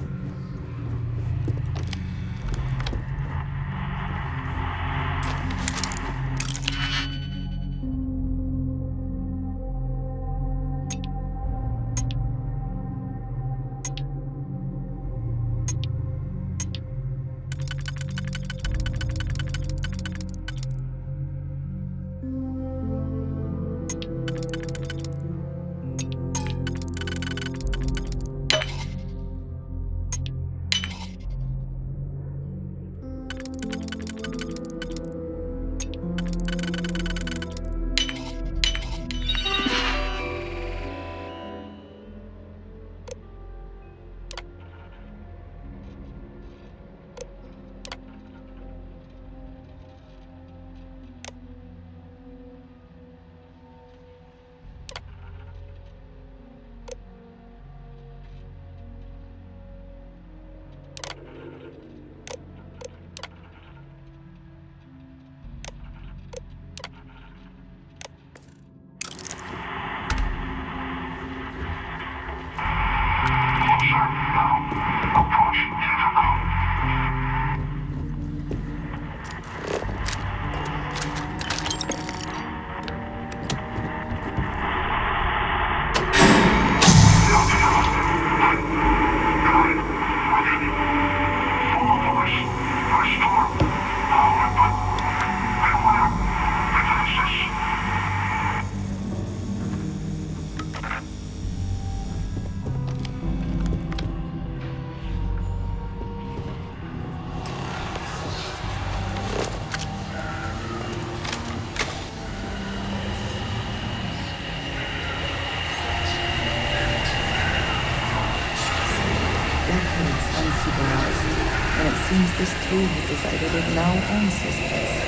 crew has decided it now owns this place.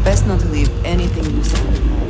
Best not to leave anything loose on the wall.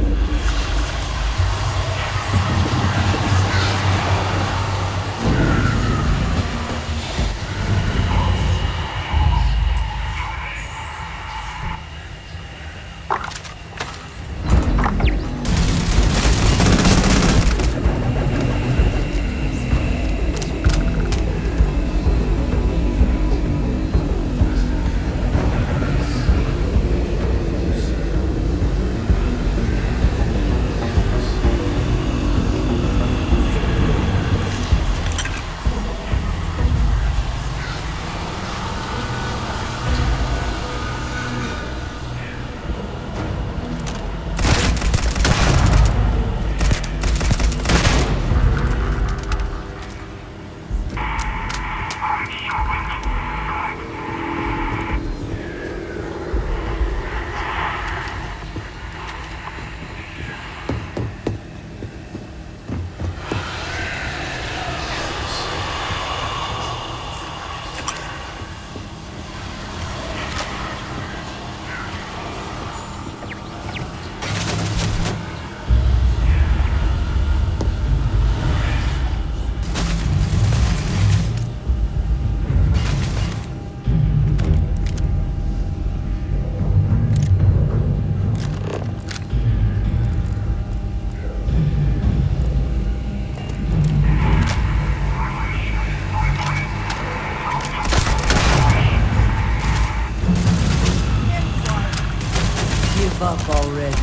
Give up already.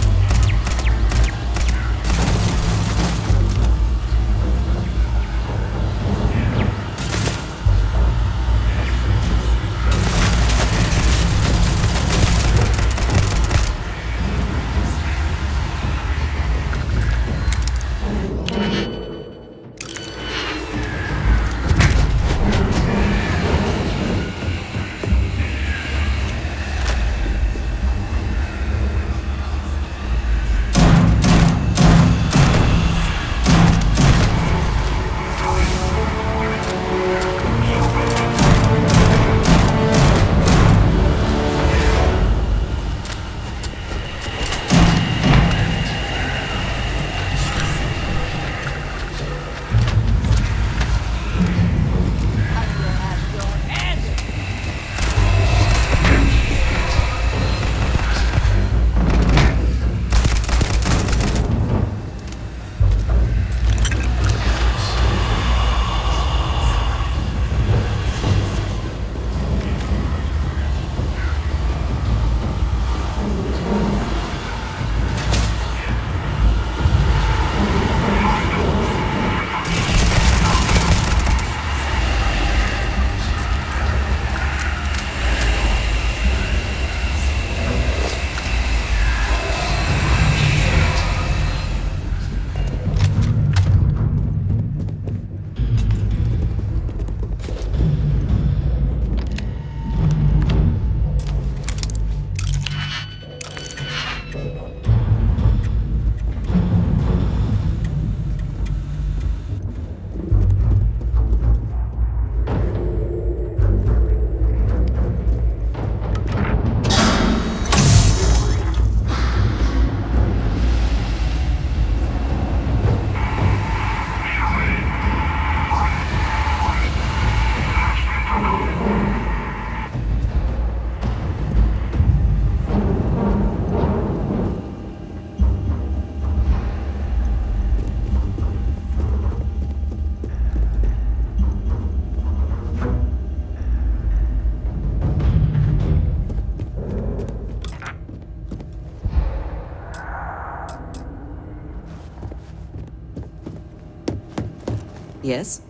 Yes?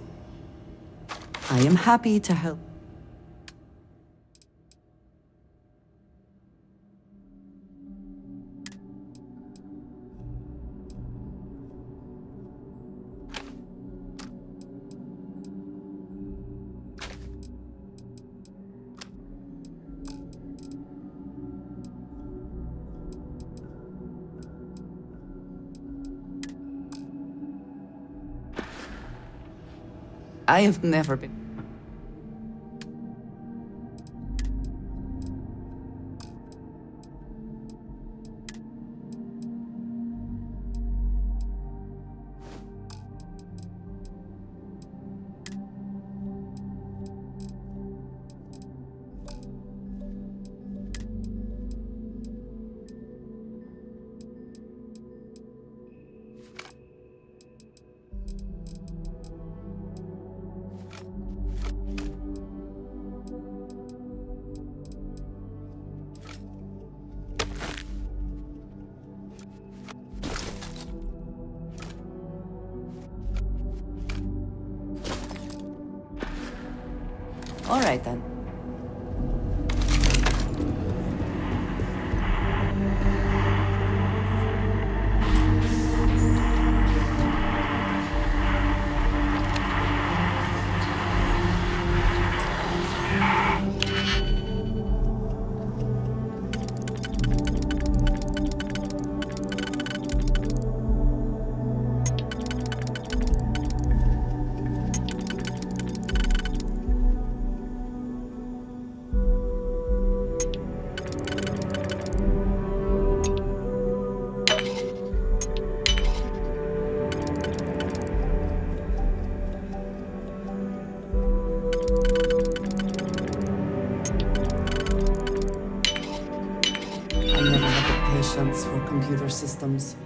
I am happy to help. I have never been. All right, then. For computer systems.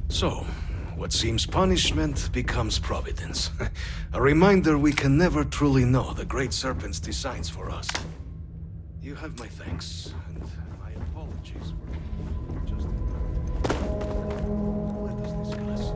So, what seems punishment becomes providence. A reminder we can never truly know the Great Serpent's designs for us. You have my thanks, and my apologies for just... Let us discuss.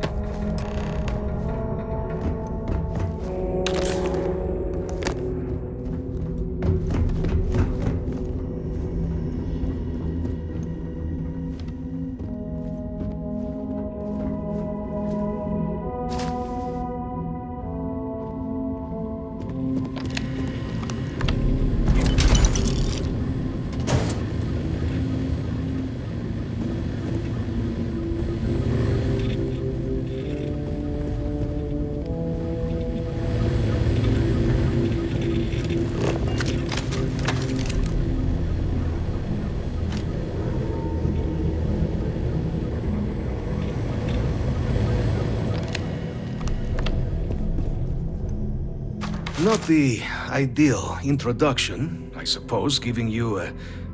Not the ideal introduction, I suppose, giving you a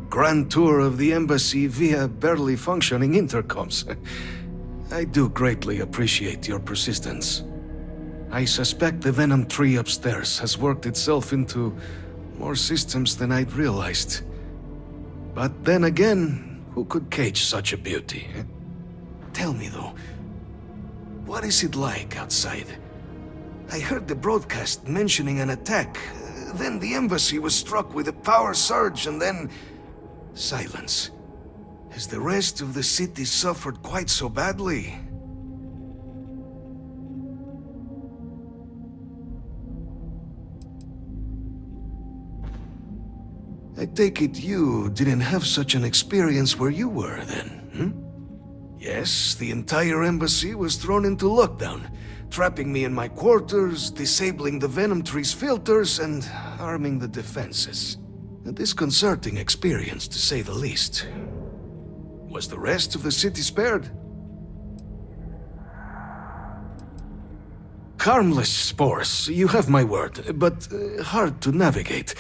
grand tour of the embassy via barely functioning intercoms. I do greatly appreciate your persistence. I suspect the Venom tree upstairs has worked itself into more systems than I'd realized. But then again, who could cage such a beauty? Eh? Tell me though, what is it like outside? I heard the broadcast mentioning an attack. Then the embassy was struck with a power surge and then... silence. Has the rest of the city suffered quite so badly? I take it you didn't have such an experience where you were then, hmm? Yes, the entire embassy was thrown into lockdown, trapping me in my quarters, disabling the Venom tree's filters, and arming the defenses. A disconcerting experience, to say the least. Was the rest of the city spared? Harmless spores, you have my word, but hard to navigate.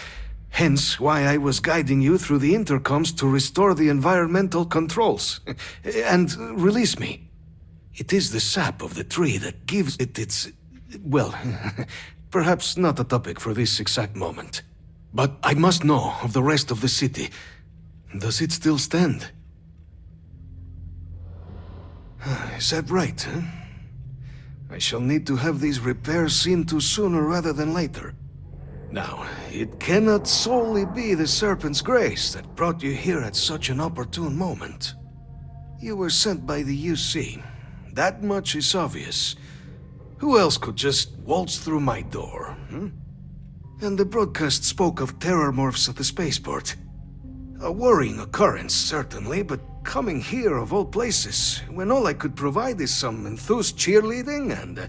Hence why I was guiding you through the intercoms to restore the environmental controls. And release me. It is the sap of the tree that gives it its... well, perhaps not a topic for this exact moment. But I must know of the rest of the city. Does it still stand? Is that right, huh? I shall need to have these repairs seen to sooner rather than later. Now, it cannot solely be the Serpent's grace that brought you here at such an opportune moment. You were sent by the UC. That much is obvious. Who else could just waltz through my door, hmm? And the broadcast spoke of terror morphs at the spaceport. A worrying occurrence, certainly, but coming here of all places, when all I could provide is some enthused cheerleading and...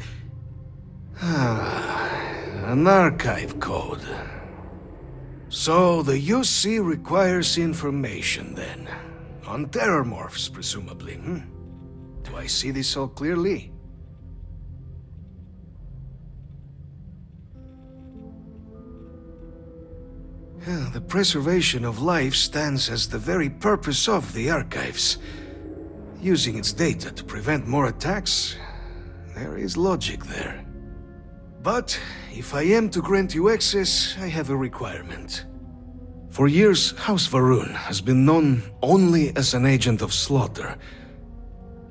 an archive code. So the UC requires information, then. On terror morphs, presumably, hmm? Do I see this all clearly? The preservation of life stands as the very purpose of the archives. Using its data to prevent more attacks, there is logic there. But if I am to grant you access, I have a requirement. For years, House Varun has been known only as an agent of slaughter.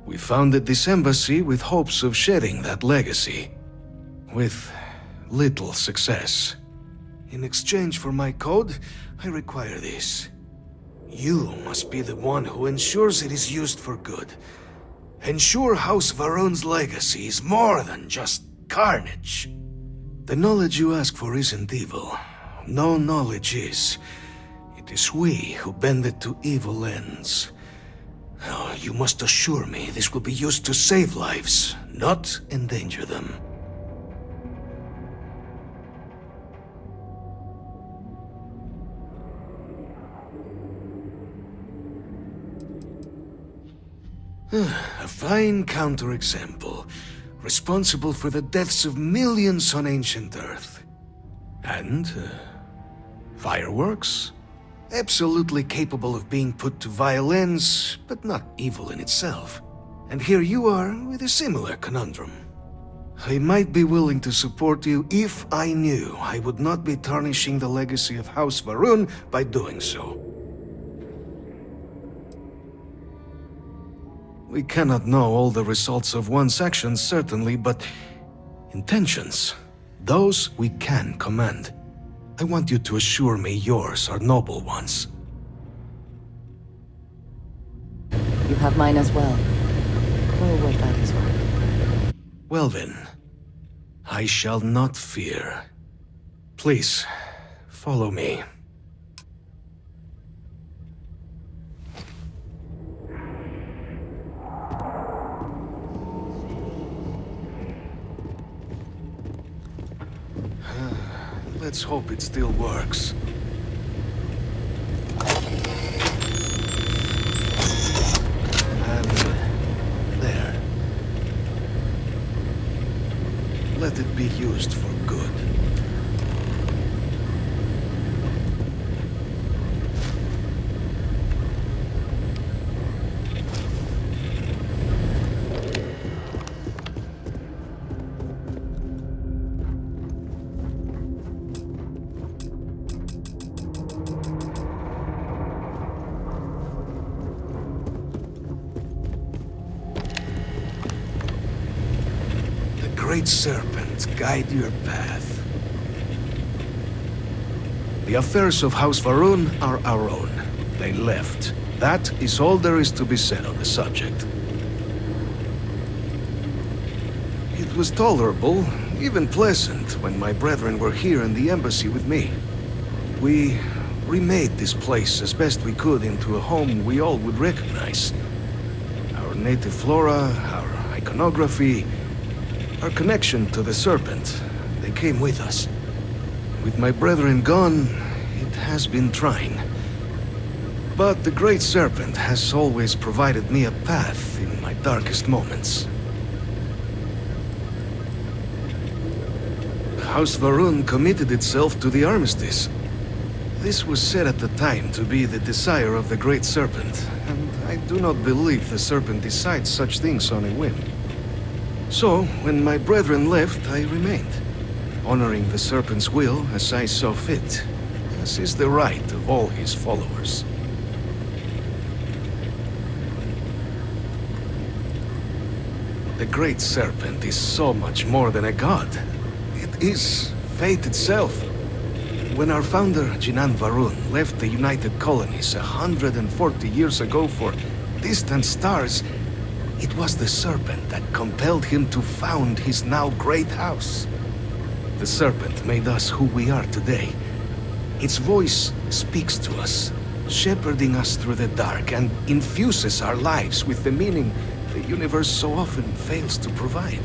We founded this embassy with hopes of shedding that legacy. With little success. In exchange for my code, I require this. You must be the one who ensures it is used for good. Ensure House Varun's legacy is more than just carnage. The knowledge you ask for isn't evil. No knowledge is. It is we who bend it to evil ends. Oh, you must assure me this will be used to save lives, not endanger them. A fine counterexample, responsible for the deaths of millions on ancient Earth. And, fireworks? Absolutely capable of being put to violence, but not evil in itself. And here you are with a similar conundrum. I might be willing to support you if I knew I would not be tarnishing the legacy of House Varun by doing so. We cannot know all the results of one's actions, certainly, but intentions, those we can command. I want you to assure me yours are noble ones. You have mine as well. For what that is worth. Well then, I shall not fear. Please, follow me. Let's hope it still works. And there. Let it be used for good. Great Serpent guide your path. The affairs of House Varun are our own. They left. That is all there is to be said on the subject. It was tolerable, even pleasant, when my brethren were here in the embassy with me. We remade this place as best we could into a home we all would recognize. Our native flora, our iconography, our connection to the Serpent, they came with us. With my brethren gone, it has been trying. But the Great Serpent has always provided me a path in my darkest moments. House Varun committed itself to the armistice. This was said at the time to be the desire of the Great Serpent, and I do not believe the Serpent decides such things on a whim. So, when my brethren left, I remained, honoring the Serpent's will as I saw fit, as is the right of all his followers. The Great Serpent is so much more than a god. It is fate itself. When our founder, Jinan Varun, left the United Colonies 140 years ago for distant stars, it was the Serpent that compelled him to found his now great house. The Serpent made us who we are today. Its voice speaks to us, shepherding us through the dark, and infuses our lives with the meaning the universe so often fails to provide.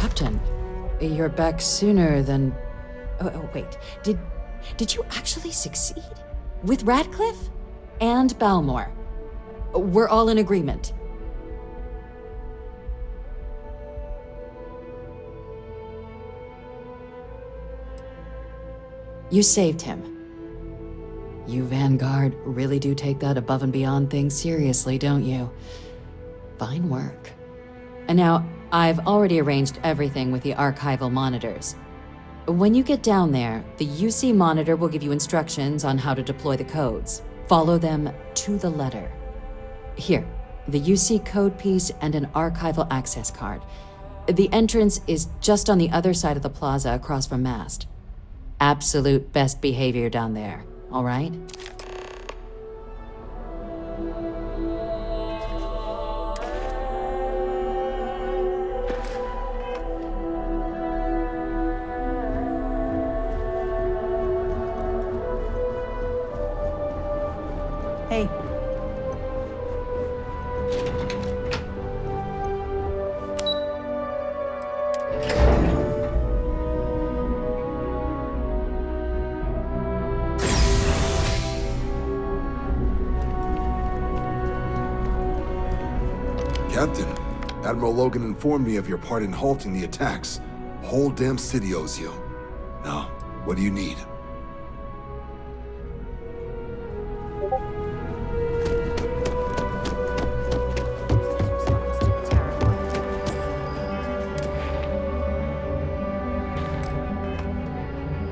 Captain, you're back sooner than... Oh, wait. Did you actually succeed? With Radcliffe? And Balmore? We're all in agreement. You saved him. You Vanguard really do take that above and beyond thing seriously, don't you? Fine work. And now, I've already arranged everything with the archival monitors. When you get down there, the UC monitor will give you instructions on how to deploy the codes. Follow them to the letter. Here, the UC code piece and an archival access card. The entrance is just on the other side of the plaza across from Mast. Absolute best behavior down there, all right? Hey. Captain, Admiral Logan informed me of your part in halting the attacks. Whole damn city owes you. Now, what do you need?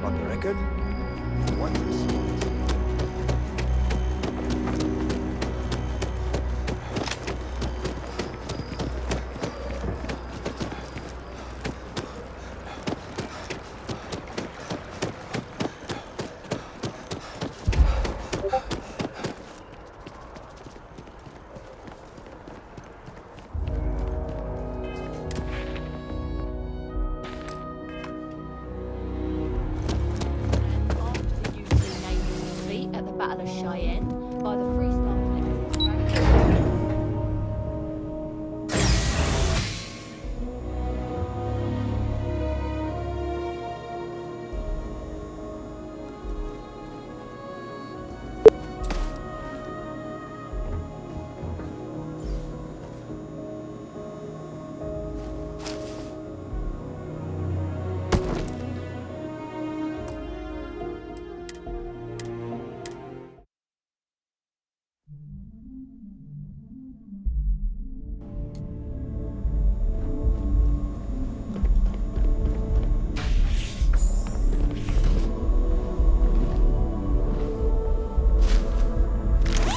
On the record, one response. At the Battle of Cheyenne by the Freestar Collective.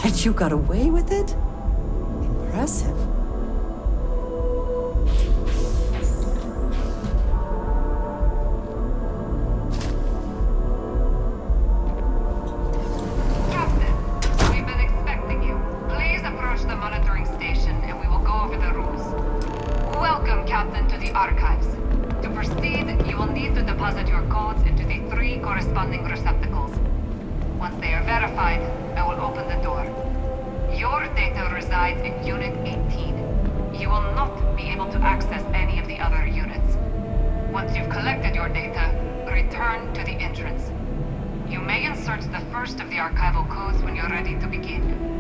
And you got away with it? Impressive. Captain, we've been expecting you. Please approach the monitoring station and we will go over the rules. Welcome, Captain, to the archives. To proceed, you will need to deposit your codes into the 3 corresponding receptacles. Once they are verified, I will open the door. Your data resides in Unit 18. You will not be able to access any of the other units. Once you've collected your data, return to the entrance. You may insert the first of the archival codes when you're ready to begin.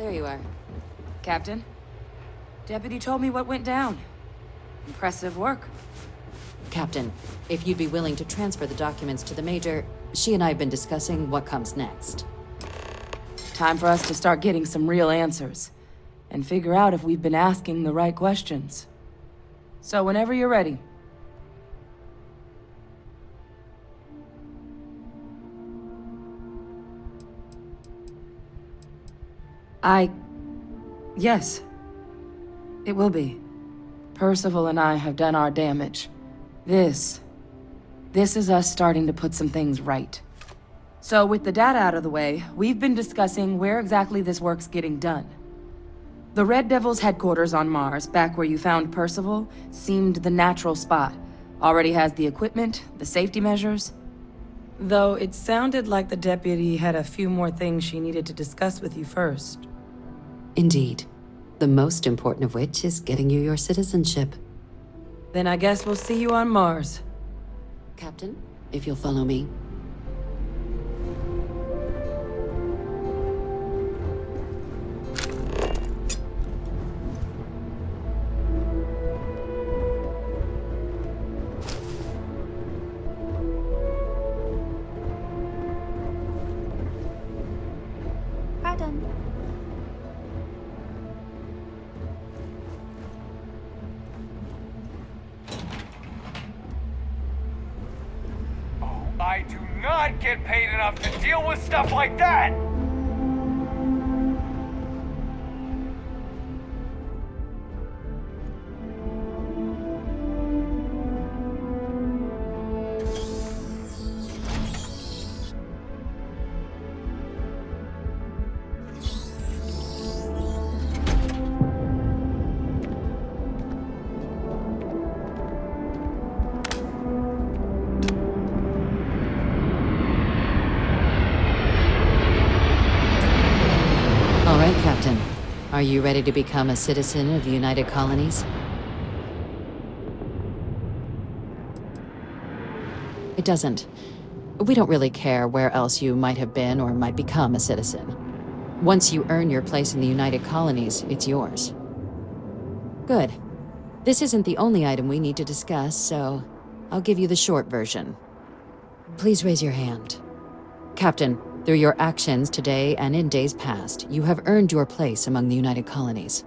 There you are. Captain, Deputy told me what went down. Impressive work. Captain, if you'd be willing to transfer the documents to the Major, she and I have been discussing what comes next. Time for us to start getting some real answers, and figure out if we've been asking the right questions. So whenever you're ready. Yes. It will be. Percival and I have done our damage. This is us starting to put some things right. So with the data out of the way, we've been discussing where exactly this work's getting done. The Red Devil's headquarters on Mars, back where you found Percival, seemed the natural spot. Already has the equipment, the safety measures. Though it sounded like the deputy had a few more things she needed to discuss with you first. Indeed. The most important of which is getting you your citizenship. Then I guess we'll see you on Mars. Captain, if you'll follow me. Pardon. I do not get paid enough to deal with stuff like that! All right, Captain. Are you ready to become a citizen of the United Colonies? It doesn't. We don't really care where else you might have been or might become a citizen. Once you earn your place in the United Colonies, it's yours. Good. This isn't the only item we need to discuss, so I'll give you the short version. Please raise your hand. Captain, through your actions today and in days past, you have earned your place among the United Colonies.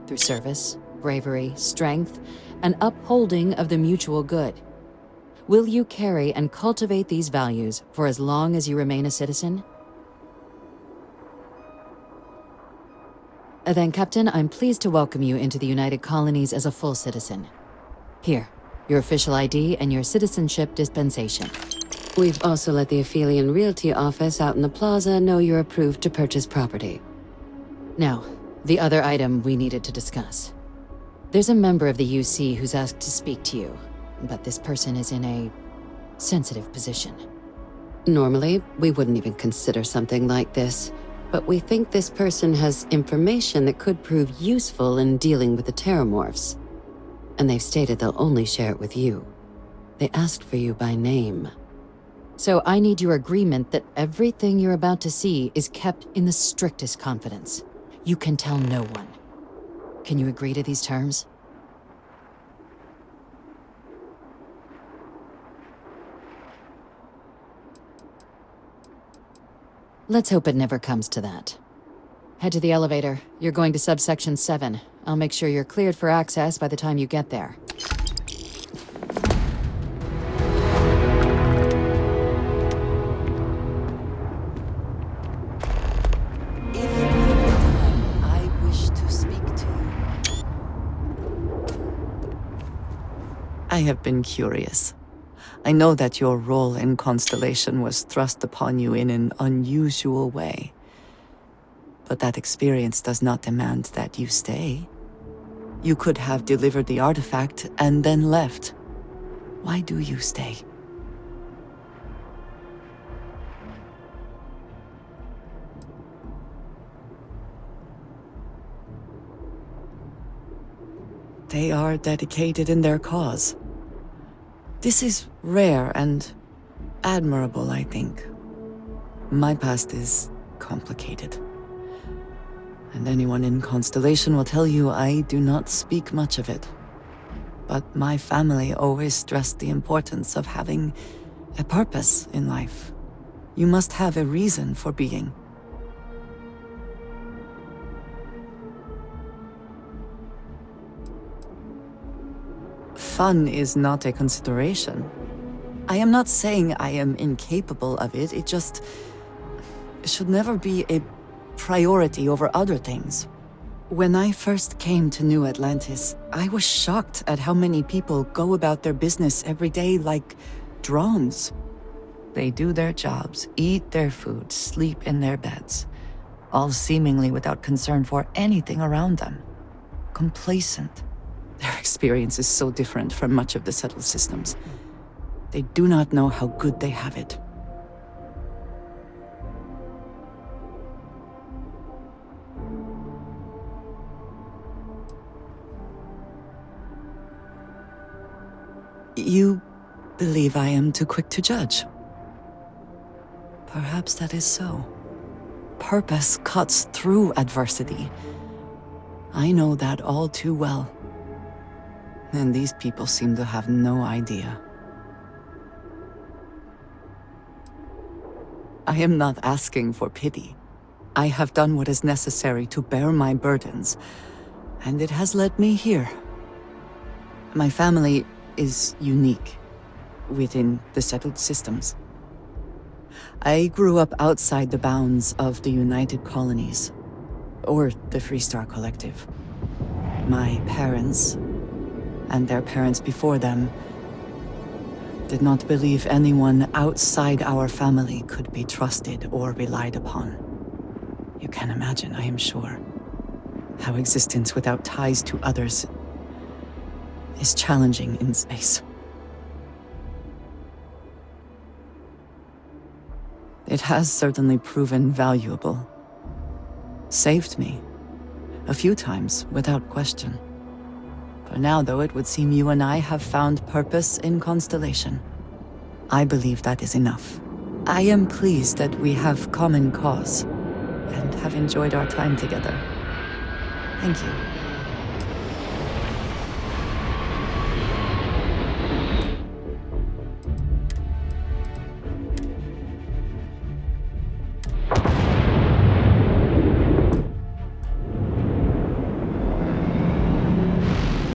Through service, bravery, strength, and upholding of the mutual good. Will you carry and cultivate these values for as long as you remain a citizen? Then, Captain, I'm pleased to welcome you into the United Colonies as a full citizen. Here, your official ID and your citizenship dispensation. We've also let the Aphelion Realty office out in the plaza know you're approved to purchase property. Now, the other item we needed to discuss. There's a member of the UC who's asked to speak to you, but this person is in a sensitive position. Normally, we wouldn't even consider something like this, but we think this person has information that could prove useful in dealing with the Terramorphs. And they've stated they'll only share it with you. They asked for you by name. So I need your agreement that everything you're about to see is kept in the strictest confidence. You can tell no one. Can you agree to these terms? Let's hope it never comes to that. Head to the elevator. You're going to subsection 7. I'll make sure you're cleared for access by the time you get there. I have been curious. I know that your role in Constellation was thrust upon you in an unusual way. But that experience does not demand that you stay. You could have delivered the artifact and then left. Why do you stay? They are dedicated in their cause. This is rare and admirable, I think. My past is complicated. And anyone in Constellation will tell you I do not speak much of it. But my family always stressed the importance of having a purpose in life. You must have a reason for being. Fun is not a consideration. I am not saying I am incapable of it, it just should never be a priority over other things. When I first came to New Atlantis, I was shocked at how many people go about their business every day like drones. They do their jobs, eat their food, sleep in their beds, all seemingly without concern for anything around them. Complacent. Their experience is so different from much of the settled systems. They do not know how good they have it. You believe I am too quick to judge. Perhaps that is so. Purpose cuts through adversity. I know that all too well. And these people seem to have no idea. I am not asking for pity. I have done what is necessary to bear my burdens, and it has led me here. My family is unique within the settled systems. I grew up outside the bounds of the United Colonies, or the Freestar Collective. My parents, and their parents before them, did not believe anyone outside our family could be trusted or relied upon. You can imagine, I am sure, how existence without ties to others is challenging in space. It has certainly proven valuable. Saved me. A few times, without question. For now, though, it would seem you and I have found purpose in Constellation. I believe that is enough. I am pleased that we have common cause, and have enjoyed our time together. Thank you.